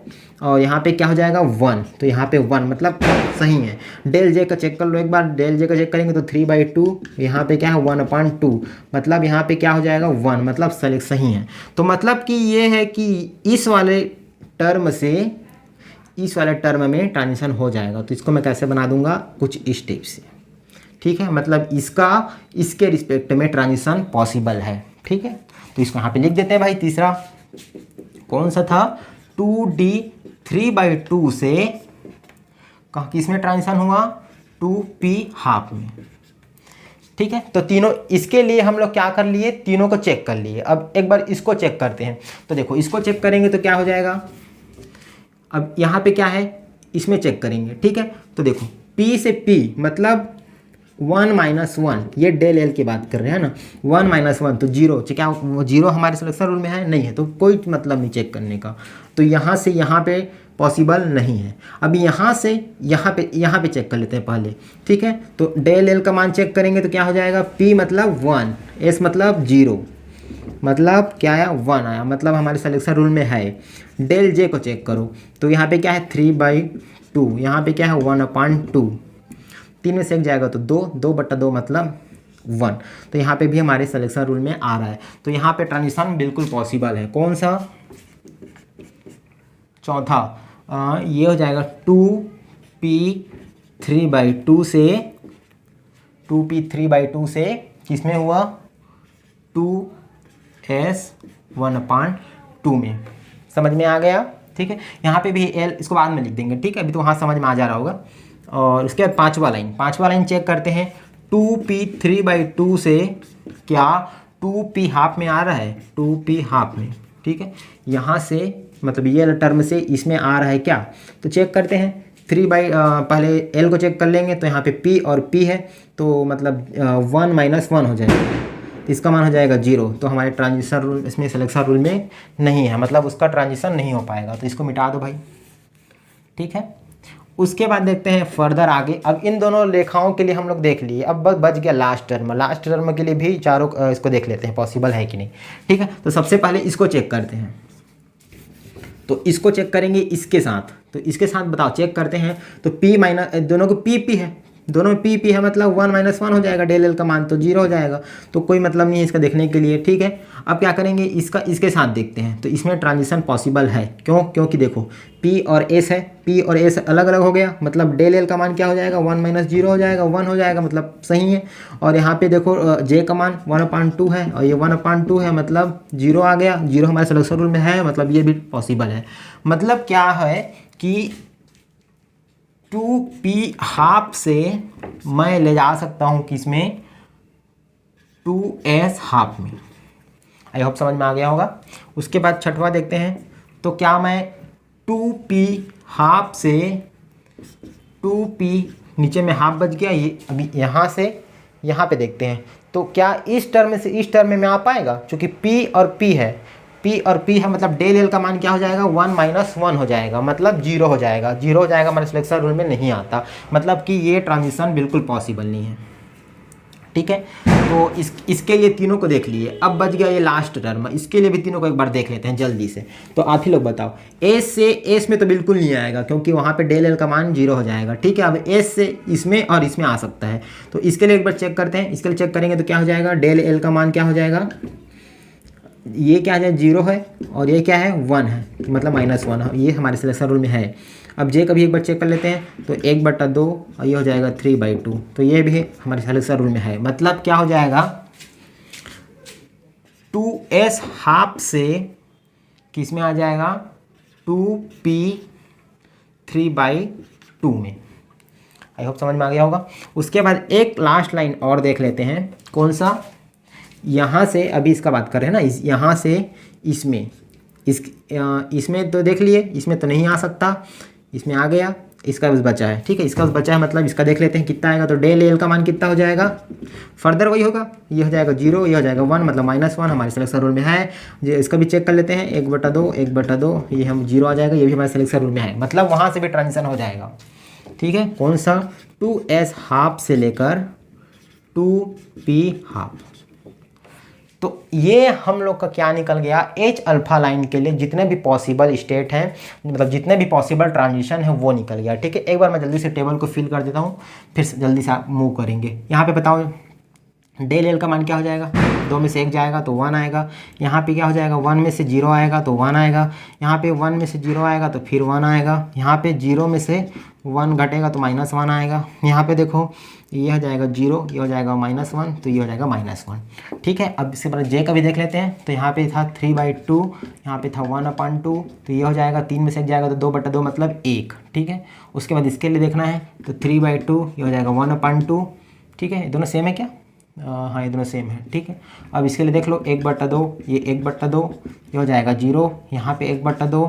और यहाँ पे क्या हो जाएगा 1, तो यहाँ पे 1 मतलब सही है। डेल जे का चेक कर लो एक बार, डेल जे का चेक करेंगे तो 3/2, यहाँ पे क्या है 1/2, मतलब यहाँ पे क्या हो जाएगा 1, मतलब सही है। तो मतलब कि ये है कि इस वाले टर्म से इस वाले टर्म में ट्रांजिशन हो जाएगा। तो इसको मैं कैसे बना दूंगा, कुछ इस टाइप से। ठीक है, मतलब इसके रिस्पेक्ट में ट्रांजिशन पॉसिबल है। ठीक है, तो इसको यहाँ पे लिख देते हैं भाई। तीसरा कौन सा था, 2D 3/2 से किस में ट्रांजिशन हुआ, 2P हाफ में। ठीक है, तो तीनों इसके लिए हम लोग क्या कर लिए, तीनों को चेक कर लिए। अब एक बार इसको चेक करते हैं, तो देखो इसको चेक करेंगे तो क्या हो जाएगा, अब यहाँ पे क्या है इसमें चेक करेंगे। ठीक है, तो देखो P से P मतलब 1 - 1, ये डेल एल की बात कर रहे हैं ना, 1 - 1 तो 0, क्या वो 0 हमारे सिलेक्शन रूल में है नहीं है, तो कोई मतलब नहीं चेक करने का। तो यहाँ से यहाँ पे पॉसिबल नहीं है। अब यहाँ से यहाँ पे चेक कर लेते हैं पहले। ठीक है, तो डेल एल का मान चेक करेंगे तो क्या हो जाएगा, P मतलब 1, S मतलब 0, मतलब क्या आया 1 आया, मतलब हमारे सिलेक्शन रूल में है। डेल जे को चेक करो तो यहाँ पे क्या है 3/2, यहाँ पे क्या है 1/2, 3 में से एक जाएगा तो 2/2 मतलब 1, तो यहाँ पे भी हमारे सिलेक्शन रूल में आ रहा है। तो यहाँ पे ट्रांजिशन बिल्कुल पॉसिबल है। कौन सा, चौथा, ये हो जाएगा 2P 3/2 से 2P3/2 से किसमें हुआ, 2S 1/2 में। समझ में आ गया। ठीक है, यहाँ पे भी L, इसको बाद में लिख देंगे। ठीक है, अभी तो वहाँ समझ में आ जा रहा होगा। और उसके बाद पांचवा लाइन चेक करते हैं, 2P3/2 से क्या 2P हाफ में आ रहा है, 2P हाफ में। ठीक है, यहाँ से मतलब ये टर्म से इसमें आ रहा है क्या, तो चेक करते हैं। पहले L को चेक कर लेंगे, तो यहाँ पे P और P है, तो मतलब 1 - 1 हो जाएगा, तो इसका मान हो जाएगा 0। तो हमारे ट्रांजिशन रूल इसमें सिलेक्शन रूल में नहीं है, मतलब उसका ट्रांजिशन नहीं हो पाएगा, तो इसको मिटा दो भाई। ठीक है, उसके बाद देखते हैं फर्दर आगे। अब इन दोनों रेखाओं के लिए हम लोग देख लिए, अब बच गया लास्ट टर्म के लिए भी चारों इसको देख लेते हैं पॉसिबल है कि नहीं। ठीक है, तो सबसे पहले इसको चेक करते हैं, तो इसको चेक करेंगे इसके साथ, तो इसके साथ बताओ चेक करते हैं। तो P माइनस, दोनों को P है, दोनों में P है, मतलब 1 - 1 हो जाएगा, डेल एल का मान तो 0 हो जाएगा, तो कोई मतलब नहीं है इसका देखने के लिए। ठीक है, अब क्या करेंगे, इसके साथ देखते हैं, तो इसमें ट्रांजिशन पॉसिबल है। क्यों, क्योंकि देखो P और S है, P और S अलग अलग हो गया, मतलब डेल एल का मान क्या हो जाएगा 1 - 0 हो जाएगा, 1 हो जाएगा, मतलब सही है। और यहाँ पे देखो J का मान 1/2 है, और ये 1/2 है, मतलब 0 आ गया। 0 हमारे सिलेक्शन रूल में है, मतलब ये भी पॉसिबल है। मतलब क्या है कि 2P हाफ से मैं ले जा सकता हूँ किसमें, 2S हाफ में। आई होप समझ में आ गया होगा। उसके बाद छठवा देखते हैं, तो क्या मैं 2P हाफ से 2P नीचे में हाफ बच गया, ये अभी यहाँ से यहाँ पे देखते हैं, तो क्या इस टर्म से इस टर्म में आ पाएगा, क्योंकि P और P है, P और P है, मतलब डेल एल का मान क्या हो जाएगा 1 - 1 हो जाएगा, मतलब 0 हो जाएगा। 0 हो जाएगा, हमारे सिलेक्शन रूल में नहीं आता, मतलब कि ये ट्रांजिशन बिल्कुल पॉसिबल नहीं है। ठीक है, तो इसके लिए तीनों को देख लिए। अब बच गया ये लास्ट टर्म, इसके लिए भी तीनों को एक बार देख लेते हैं जल्दी से। तो आप ही लोग बताओ, S से S में तो बिल्कुल नहीं आएगा, क्योंकि वहाँ पे डेल एल का मान 0 हो जाएगा। ठीक है, अब S से इसमें और इसमें आ सकता है, तो इसके लिए एक बार चेक करते हैं। इसके लिए चेक करेंगे तो क्या हो जाएगा, डेल एल का मान क्या हो जाएगा, ये क्या है 0 है, और ये क्या है 1 है, मतलब -1, ये हमारे सिलेक्शन रूल में है। अब J का भी एक बार चेक कर लेते हैं, तो 1/2 और ये हो जाएगा 3/2, तो ये भी हमारे सिलेक्शन रूल में है। मतलब क्या हो जाएगा, 2s हाफ से किस में आ जाएगा 2p3/2 में। आई होप समझ में आ गया होगा। उसके बाद एक लास्ट लाइन और देख लेते हैं, कौन सा, यहाँ से अभी इसका बात कर रहे हैं ना, यहाँ से इसमें तो देख लिए, इसमें तो नहीं आ सकता, इसमें आ गया, इसका बस बचा है। ठीक है, इसका बस बचा है, मतलब इसका देख लेते हैं कितना आएगा। तो डेल एल का मान कितना हो जाएगा, फर्दर वही होगा, ये हो जाएगा 0, ये हो जाएगा 1, मतलब -1 हमारे सिलेक्शन रूल में है। जो इसका भी चेक कर लेते हैं, 1/2 ये हम 0 आ जाएगा, ये भी हमारे सिलेक्शन रूल में है, मतलब वहाँ से भी ट्रांजिशन हो जाएगा। ठीक है, कौन सा 2s हाफ से लेकर 2p हाफ। तो ये हम लोग का क्या निकल गया, एच अल्फा लाइन के लिए जितने भी पॉसिबल स्टेट हैं, मतलब जितने भी पॉसिबल ट्रांजिशन है वो निकल गया। ठीक है, एक बार मैं जल्दी से टेबल को फिल कर देता हूँ, फिर जल्दी से आप मूव करेंगे। यहाँ पे बताओ डेल एल का मान क्या हो जाएगा, 2 में से 1 जाएगा तो 1 आएगा। यहाँ पे क्या हो जाएगा, 1 में से 0 आएगा तो 1 आएगा। यहाँ पे 1 में से 0 आएगा तो फिर 1 आएगा। यहाँ पे 0 में से 1 घटेगा तो -1 आएगा। यहाँ पे देखो ये हो जाएगा 0, ये हो जाएगा -1, तो ये हो जाएगा -1। ठीक है, अब इसके बाद जे का भी देख लेते हैं। तो यहाँ पे था 3/2, यहाँ पे था 1/2, तो ये हो जाएगा 3 में से 1 जाएगा तो 2/2 मतलब 1। ठीक है, उसके बाद इसके लिए देखना है तो 3/2 ये हो जाएगा 1/2। ठीक है, दोनों सेम है क्या, हाँ ये दोनों सेम है। ठीक है, अब इसके लिए देख लो 1/2, ये 1/2, ये हो जाएगा 0, यहाँ पे 1/2,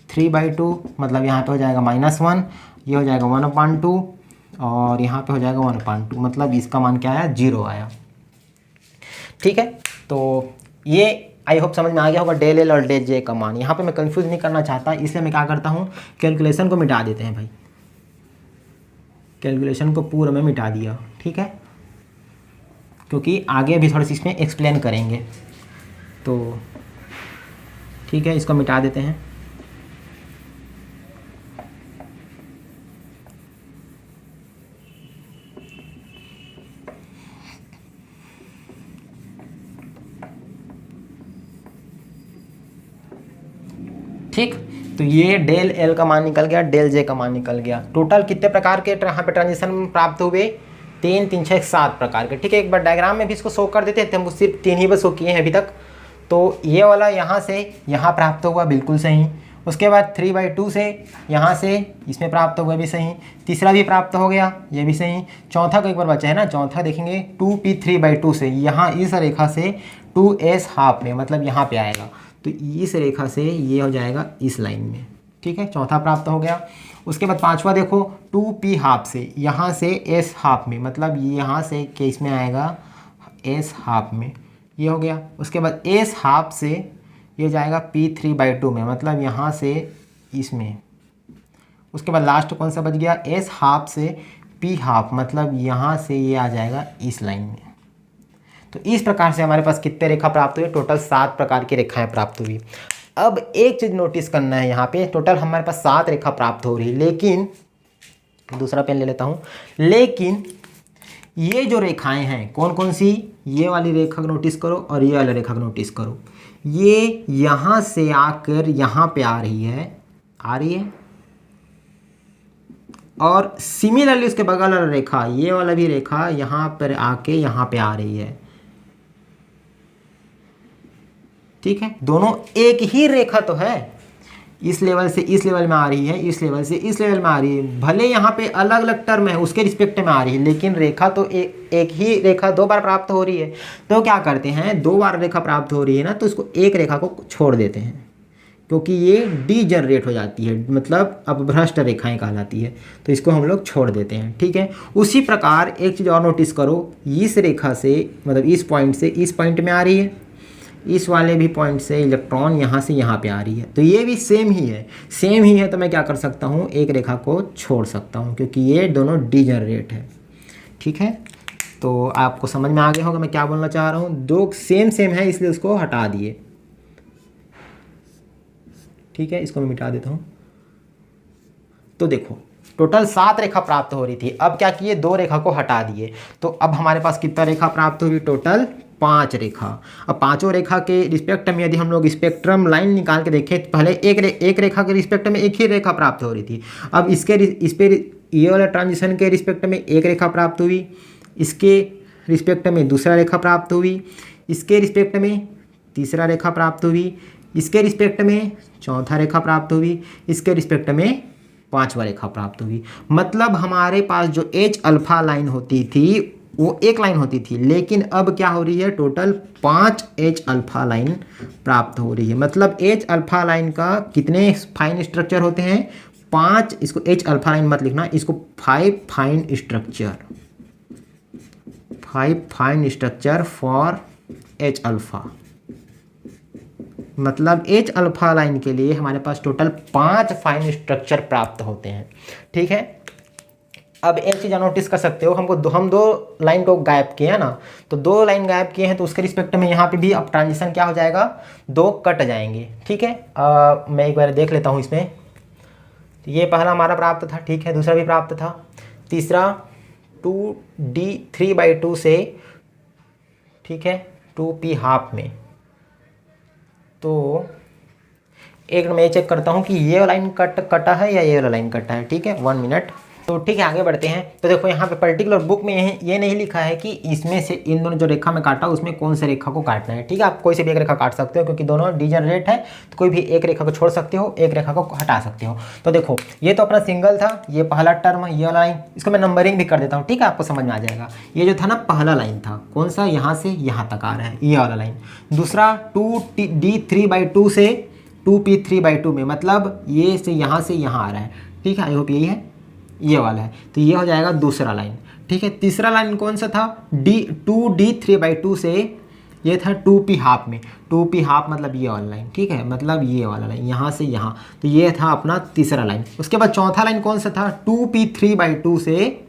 3/2 मतलब यहाँ पे हो जाएगा -1, ये हो जाएगा 1/2 और यहाँ पे हो जाएगा 1/2, मतलब इसका मान क्या आया, 0 आया। ठीक है, तो ये आई होप समझ में आ गया होगा डेल एल और डेल जे का मान। यहाँ पे मैं कंफ्यूज नहीं करना चाहता, इसलिए मैं क्या करता हूँ, कैलकुलेशन को मिटा देते हैं भाई, कैलकुलेशन को पूरा में मिटा दिया। ठीक है, क्योंकि आगे भी थोड़ी सी इसमें एक्सप्लेन करेंगे, तो ठीक है इसको मिटा देते हैं। ठीक, तो ये डेल एल का मान निकल गया, डेल जे का मान निकल गया। टोटल कितने प्रकार के यहाँ पे ट्रांजिशन प्राप्त हुए, 3 3 6 7 प्रकार के। ठीक है, एक बार डायग्राम में भी इसको शो कर देते हैं, हम सिर्फ 3 ही बस शो किए हैं अभी तक। तो ये वाला यहाँ से यहाँ प्राप्त हुआ, बिल्कुल सही। उसके बाद 3/2 से यहाँ से इसमें प्राप्त हुआ, भी सही। तीसरा भी प्राप्त हो गया, ये भी सही। चौथा को एक बार बचा है ना, चौथा देखेंगे 2p3/2 से, यहाँ इस रेखा से 2s हाफ में, मतलब यहाँ पे आएगा, तो इस रेखा से ये हो जाएगा इस लाइन में। ठीक है, चौथा प्राप्त हो गया। उसके बाद पांचवा देखो 2p हाफ से, यहाँ से s हाफ में, मतलब यहाँ से केस में आएगा s हाफ में, ये हो गया। उसके बाद s हाफ से ये जाएगा p3/2 में, मतलब यहाँ से इसमें। उसके बाद लास्ट कौन सा बच गया, s हाफ से p हाफ, मतलब यहाँ से ये आ जाएगा इस लाइन में। तो इस प्रकार से हमारे पास कितने रेखा प्राप्त हुए, टोटल 7 प्रकार की रेखाएं प्राप्त हुई। अब एक चीज़ नोटिस करना है, यहाँ पे टोटल हमारे पास 7 रेखा प्राप्त हो रही है, लेकिन दूसरा पेन ले लेता हूँ, लेकिन ये जो रेखाएं हैं कौन कौन सी, ये वाली रेखा को नोटिस करो और ये वाली रेखा को नोटिस करो। ये यहाँ से आकर यहाँ पे आ रही है, और सिमिलरली उसके बगल वाला रेखा, ये वाला भी रेखा यहाँ पर आके यहाँ पे आ रही है। ठीक है, दोनों एक ही रेखा तो है, इस लेवल से इस लेवल में आ रही है, इस लेवल से इस लेवल में आ रही है। भले यहाँ पे अलग अलग टर्म है, उसके रिस्पेक्ट में आ रही है, लेकिन रेखा तो एक ही रेखा 2 बार प्राप्त हो रही है। तो क्या करते हैं, 2 बार रेखा प्राप्त हो रही है ना, तो इसको एक रेखा को छोड़ देते हैं, क्योंकि ये डीजनरेट हो जाती है, मतलब अपभ्रष्ट रेखाएं कहलाती है, तो इसको हम लोग छोड़ देते हैं। ठीक है, उसी प्रकार एक चीज़ और नोटिस करो, इस रेखा से, मतलब इस पॉइंट से इस पॉइंट में आ रही है, इस वाले भी पॉइंट से इलेक्ट्रॉन यहाँ से यहाँ पे आ रही है, तो ये भी सेम ही है, तो मैं क्या कर सकता हूँ, एक रेखा को छोड़ सकता हूँ, क्योंकि ये दोनों डीजनरेट है। ठीक है, तो आपको समझ में आ गया होगा मैं क्या बोलना चाह रहा हूँ, 2 सेम है, इसलिए उसको हटा दिए। ठीक है, इसको मैं मिटा देता हूँ। तो देखो टोटल 7 रेखा प्राप्त हो रही थी, अब क्या किए, 2 रेखा को हटा दिए, तो अब हमारे पास कितना रेखा प्राप्त हुई, टोटल 5 रेखा। अब पांचों रेखा के रिस्पेक्ट में यदि हम लोग स्पेक्ट्रम लाइन निकाल के देखें, तो पहले एक रेखा के रिस्पेक्ट में एक ही रेखा प्राप्त हो रही थी। अब इस पे ये वाला ट्रांजिशन के रिस्पेक्ट में एक रेखा प्राप्त हुई, इसके रिस्पेक्ट में दूसरा रेखा प्राप्त हुई, इसके रिस्पेक्ट में तीसरा रेखा प्राप्त हुई, इसके रिस्पेक्ट में चौथा रेखा प्राप्त हुई, इसके रिस्पेक्ट में पांचवा रेखा प्राप्त हुई। मतलब हमारे पास जो एच अल्फा लाइन होती थी वो एक लाइन होती थी, लेकिन अब क्या हो रही है, टोटल 5 एच अल्फा लाइन प्राप्त हो रही है। मतलब एच अल्फा लाइन का कितने फाइन स्ट्रक्चर होते हैं, 5। इसको एच अल्फा लाइन मत लिखना, इसको 5 fine structure, 5 fine structure for H alpha. मतलब एच अल्फा लाइन के लिए हमारे पास टोटल 5 फाइन स्ट्रक्चर प्राप्त होते हैं। ठीक है, अब एक चीज़ नोटिस कर सकते हो, हम दो लाइन को गायब किए हैं ना, तो 2 लाइन गायब किए हैं, तो उसके रिस्पेक्ट में यहाँ पे भी अब ट्रांजिशन क्या हो जाएगा, 2 कट जाएंगे। ठीक है, मैं एक बार देख लेता हूँ इसमें। तो ये पहला हमारा प्राप्त था, ठीक है, दूसरा भी प्राप्त था, तीसरा 2d3/2 से, ठीक है, 2p हाफ में। तो एक मैं चेक करता हूँ कि ये लाइन कटा है या ये वाला लाइन कटा है। ठीक है, 1 मिनट। तो ठीक है, आगे बढ़ते हैं। तो देखो यहाँ पे पर्टिकुलर बुक में ये नहीं लिखा है कि इसमें से इन दोनों जो रेखा में काटा उसमें कौन से रेखा को काटना है। ठीक है, आप कोई से भी एक रेखा काट सकते हो, क्योंकि दोनों डिजनरेट है, तो कोई भी एक रेखा को छोड़ सकते हो, एक रेखा को हटा सकते हो। तो देखो ये तो अपना सिंगल था, ये पहला टर्म, ये वाला लाइन, इसको मैं नंबरिंग भी कर देता हूँ। ठीक है, आपको समझ में आ जाएगा। ये जो था ना पहला लाइन था, कौन सा, यहाँ से यहाँ तक आ रहा है, ये वाला लाइन। दूसरा 2d3/2 से 2p3/2 में, मतलब ये से यहाँ आ रहा है। ठीक है, आई होप यही है, ये वाला है। तो ये हो जाएगा दूसरा लाइन। ठीक है, तीसरा लाइन कौन सा था, 2d3/2 से, ये था 2p हाफ में, 2p हाफ मतलब ये वाला लाइन। ठीक है, मतलब ये वाला लाइन यहाँ से यहाँ, तो ये था अपना तीसरा लाइन। उसके बाद चौथा लाइन कौन सा था, 2p3/2 से,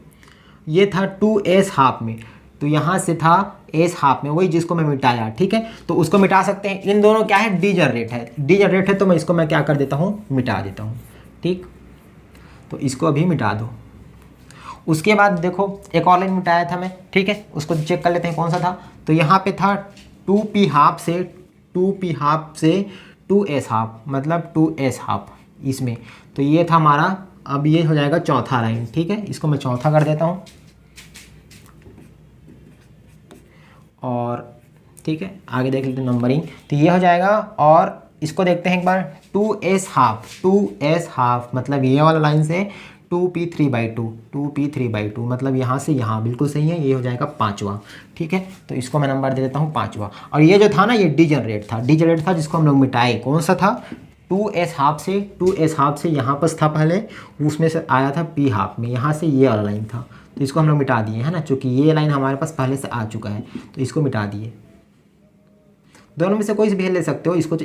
ये था 2s हाफ में, तो यहाँ से था s हाफ में, वही जिसको मैं मिटाया। ठीक है, तो उसको मिटा सकते हैं। इन दोनों क्या है, डिजनरेट है, तो मैं इसको मैं क्या कर देता हूँ, मिटा देता हूँ। ठीक, तो इसको अभी मिटा दो। उसके बाद देखो एक और लाइन मिटाया था मैं। ठीक है, उसको चेक कर लेते हैं कौन सा था। तो यहाँ पे था 2p हाफ से 2s हाफ, मतलब 2s हाफ इसमें। तो ये था हमारा, अब ये हो जाएगा चौथा लाइन। ठीक है, इसको मैं चौथा कर देता हूँ। और ठीक है, आगे देख लेते हैं नंबरिंग। तो ये हो जाएगा, और इसको देखते हैं एक बार, 2s हाफ मतलब ये वाला लाइन से 2p3/2 मतलब यहाँ से यहाँ, बिल्कुल सही है, ये हो जाएगा 5वां। ठीक है, तो इसको मैं नंबर दे देता हूँ 5वां। और ये जो था ना, ये डिजनरेट था, जिसको हम लोग मिटाए। कौन सा था, 2s हाफ से यहाँ पर था पहले, उसमें से आया था p हाफ में, यहाँ से ये वाला लाइन था, तो इसको हम लोग मिटा दिए है ना, चूँकि ये लाइन हमारे पास पहले से आ चुका है, तो इसको मिटा दिए। दोनों में से कोई भी ले सकते हो, इसको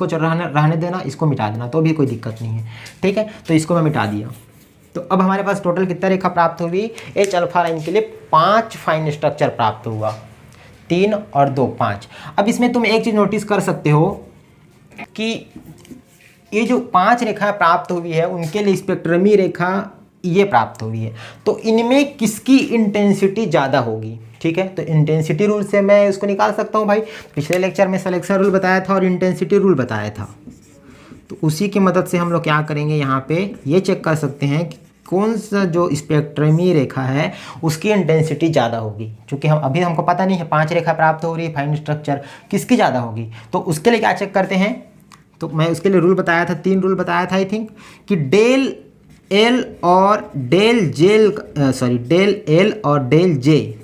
रहने देना, इसको मिटा देना, तो भी कोई दिक्कत नहीं है। ठीक है, तो इसको मैं मिटा दिया। तो अब हमारे पास टोटल कितना रेखा प्राप्त हुई, एच अल्फा लाइन के लिए 5 फाइन स्ट्रक्चर प्राप्त हुआ, 3 और 2 5। अब इसमें तुम एक चीज़ नोटिस कर सकते हो कि ये जो 5 रेखा प्राप्त हुई है, उनके लिए स्पेक्ट्रमी रेखा ये प्राप्त हुई है। तो इनमें किसकी इंटेंसिटी ज़्यादा होगी। ठीक है, तो इंटेंसिटी रूल से मैं इसको निकाल सकता हूँ भाई। पिछले लेक्चर में सिलेक्शन रूल बताया था और इंटेंसिटी रूल बताया था, तो उसी की मदद से हम लोग क्या करेंगे, यहाँ पे ये चेक कर सकते हैं कि कौन सा जो स्पेक्ट्रमी रेखा है उसकी इंटेंसिटी ज़्यादा होगी। क्योंकि हमको पता नहीं है, 5 रेखा प्राप्त हो रही है, फाइन स्ट्रक्चर किसकी ज़्यादा होगी। तो उसके लिए क्या चेक करते हैं, तो मैं उसके लिए रूल बताया था, 3 रूल बताया था आई थिंक, कि डेल एल और डेल एल और डेल जे,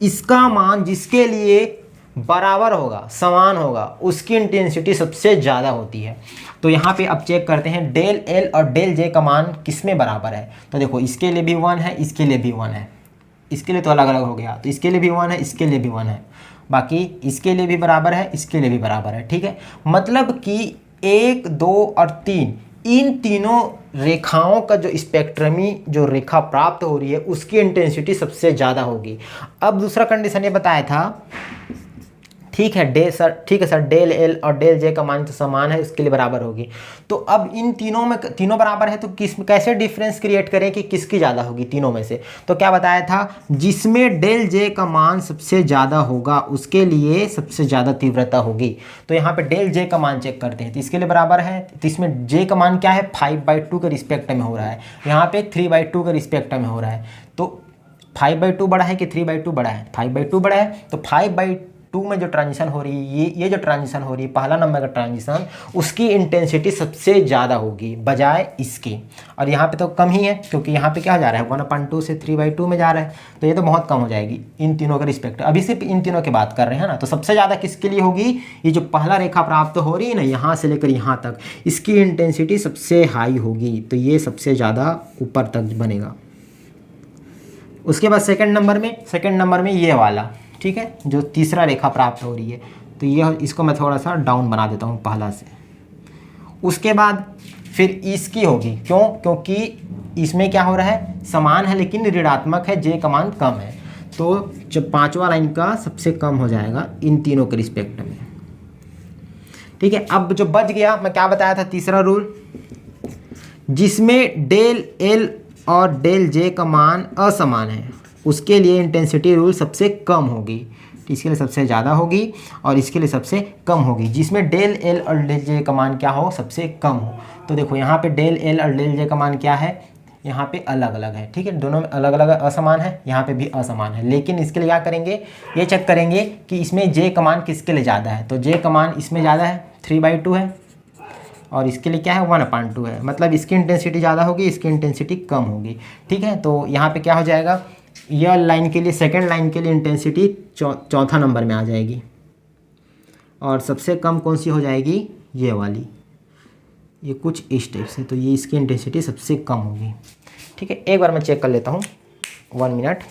इसका मान जिसके लिए बराबर होगा, समान होगा, उसकी इंटेंसिटी सबसे ज़्यादा होती है। तो यहाँ पे अब चेक करते हैं डेल एल और डेल जे का मान किस में बराबर है। तो देखो इसके लिए भी 1 है, इसके लिए भी 1 है, इसके लिए तो अलग अलग हो गया, तो इसके लिए भी 1 है, इसके लिए भी 1 है, बाकी इसके लिए भी बराबर है, इसके लिए भी बराबर है। ठीक है, मतलब कि 1 2 और 3, इन तीनों रेखाओं का जो स्पेक्ट्रमी जो रेखा प्राप्त हो रही है उसकी इंटेंसिटी सबसे ज़्यादा होगी। अब दूसरा कंडीशन ये बताया था, ठीक है सर डेल एल और डेल जे का मान तो समान है, इसके लिए बराबर होगी। तो अब इन तीनों में, तीनों बराबर है, तो कैसे डिफरेंस क्रिएट करें कि किसकी ज़्यादा होगी तीनों में से। तो क्या बताया था, जिसमें डेल जे का मान सबसे ज़्यादा होगा उसके लिए सबसे ज़्यादा तीव्रता होगी। तो यहाँ पे डेल जे का मान चेक करते हैं, तो इसके लिए बराबर है, तो इसमें जे का मान क्या है, 5/2 के रिस्पेक्ट में हो रहा है, यहाँ पे 3/2 के रिस्पेक्ट में हो रहा है। तो 5/2 बड़ा है कि 3/2 बड़ा है, 5/2 बड़ा है, तो 2 में जो ट्रांजिशन हो रही है, ये जो ट्रांजिशन हो रही है, पहला नंबर का ट्रांजिशन, उसकी इंटेंसिटी सबसे ज़्यादा होगी बजाय इसकी। और यहाँ पे तो कम ही है, क्योंकि यहाँ पे क्या जा रहा है 1/2 से 3/2 में जा रहा है, तो ये तो बहुत कम हो जाएगी इन तीनों के रिस्पेक्ट। अभी सिर्फ इन तीनों की बात कर रहे हैं ना, तो सबसे ज़्यादा किसके लिए होगी, ये जो पहला रेखा प्राप्त हो रही है ना यहाँ से लेकर यहाँ तक, इसकी इंटेंसिटी सबसे हाई होगी, तो ये सबसे ज़्यादा ऊपर तक बनेगा। उसके बाद सेकंड नंबर में ये वाला, ठीक है, जो तीसरा रेखा प्राप्त हो रही है, तो ये इसको मैं थोड़ा सा डाउन बना देता हूँ पहला से। उसके बाद फिर इसकी होगी, क्यों, क्योंकि इसमें क्या हो रहा है, समान है लेकिन ऋणात्मक है, जे का मान कम है, तो जब पांचवा लाइन का सबसे कम हो जाएगा इन तीनों के रिस्पेक्ट में। ठीक है, अब जो बच गया, मैं क्या बताया था, तीसरा रूल, जिसमें डेल एल और डेल जे का मान असमान है, उसके लिए इंटेंसिटी रूल सबसे कम होगी, इसके लिए सबसे ज़्यादा होगी और इसके लिए सबसे कम होगी। जिसमें डेल एल और डेल जे का मान क्या हो, सबसे कम हो। तो देखो यहाँ पे डेल एल और डेल जे का मान क्या है, यहाँ पे अलग अलग है, ठीक है, दोनों में अलग अलग असमान है, यहाँ पे भी असमान है, लेकिन इसके लिए क्या करेंगे, ये चेक करेंगे कि इसमें जे का मान किसके लिए ज़्यादा है, तो जे का मान इसमें ज़्यादा है, 3/2 है, और इसके लिए क्या है 1/2 है, मतलब इसकी इंटेंसिटी ज़्यादा होगी, इसकी इंटेंसिटी कम होगी। ठीक है, तो यहाँ पे क्या हो जाएगा, यह लाइन के लिए, सेकंड लाइन के लिए इंटेंसिटी चौथा नंबर में आ जाएगी, और सबसे कम कौन सी हो जाएगी, ये वाली, ये कुछ इस टाइप से, तो ये इसकी इंटेंसिटी सबसे कम होगी। ठीक है, एक बार मैं चेक कर लेता हूँ, 1 मिनट।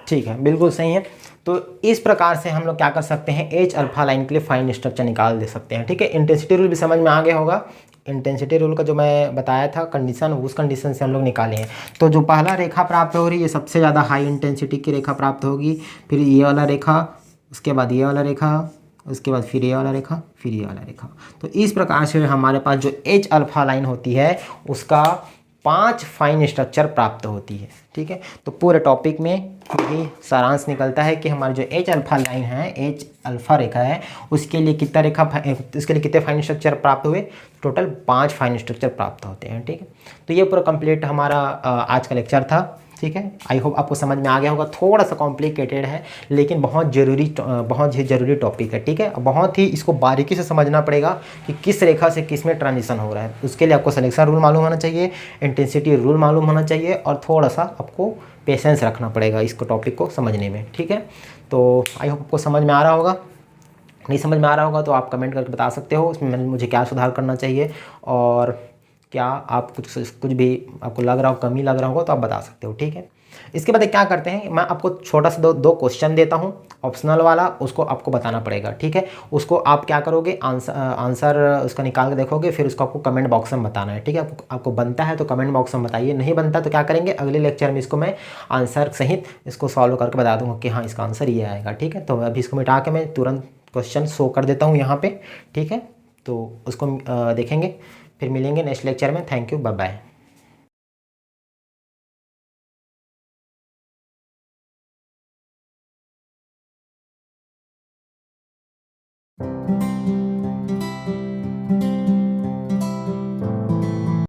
ठीक है, बिल्कुल सही है। तो इस प्रकार से हम लोग क्या कर सकते हैं, एच अल्फा लाइन के लिए फाइन स्ट्रक्चर निकाल दे सकते हैं। ठीक है, इंटेंसिटी रूल भी समझ में आ गया होगा। इंटेंसिटी रूल का जो मैं बताया था कंडीशन, उस कंडीशन से हम लोग निकाले हैं। तो जो पहला रेखा प्राप्त हो रही है, ये सबसे ज़्यादा हाई इंटेंसिटी की रेखा प्राप्त होगी, फिर ये वाला रेखा, उसके बाद ये वाला रेखा, उसके बाद फिर ये वाला रेखा, फिर ये वाला रेखा। तो इस प्रकार से हमारे पास जो एच अल्फा लाइन होती है, उसका 5 फाइन स्ट्रक्चर प्राप्त होती है। ठीक है, तो पूरे टॉपिक में यही सारांश निकलता है कि हमारी जो एच अल्फा लाइन है, एच अल्फा रेखा है, उसके लिए कितने फाइन स्ट्रक्चर प्राप्त हुए, टोटल 5 फाइन स्ट्रक्चर प्राप्त होते हैं। ठीक है, तो ये पूरा कंप्लीट हमारा आज का लेक्चर था। ठीक है, आई होप आपको समझ में आ गया होगा। थोड़ा सा कॉम्प्लिकेटेड है, लेकिन बहुत ही ज़रूरी टॉपिक है। ठीक है, बहुत ही इसको बारीकी से समझना पड़ेगा कि किस रेखा से किस में ट्रांजिशन हो रहा है। उसके लिए आपको सिलेक्शन रूल मालूम होना चाहिए, इंटेंसिटी रूल मालूम होना चाहिए, और थोड़ा सा आपको पेशेंस रखना पड़ेगा इसको टॉपिक को समझने में। ठीक है, तो आई होप आपको समझ में आ रहा होगा। नहीं समझ में आ रहा होगा तो आप कमेंट करके बता सकते हो उसमें मुझे क्या सुधार करना चाहिए, और क्या आप कुछ भी आपको लग रहा हो, कमी लग रहा होगा तो आप बता सकते हो। ठीक है, इसके बाद क्या करते हैं, मैं आपको छोटा सा दो क्वेश्चन देता हूं, ऑप्शनल वाला, उसको आपको बताना पड़ेगा। ठीक है, उसको आप क्या करोगे, आंसर उसका निकाल के देखोगे, फिर उसको आपको कमेंट बॉक्स में बताना है। ठीक है, आपको बनता है तो कमेंट बॉक्स में बताइए, नहीं बनता तो क्या करेंगे, अगले लेक्चर में इसको मैं आंसर सहित इसको सॉल्व करके बता दूंगा कि हाँ इसका आंसर ये आएगा। ठीक है, तो अभी इसको मिटा के मैं तुरंत क्वेश्चन शो कर देता हूँ यहाँ पे। ठीक है, तो उसको देखेंगे, फिर मिलेंगे नेक्स्ट लेक्चर में। Thank you, bye bye.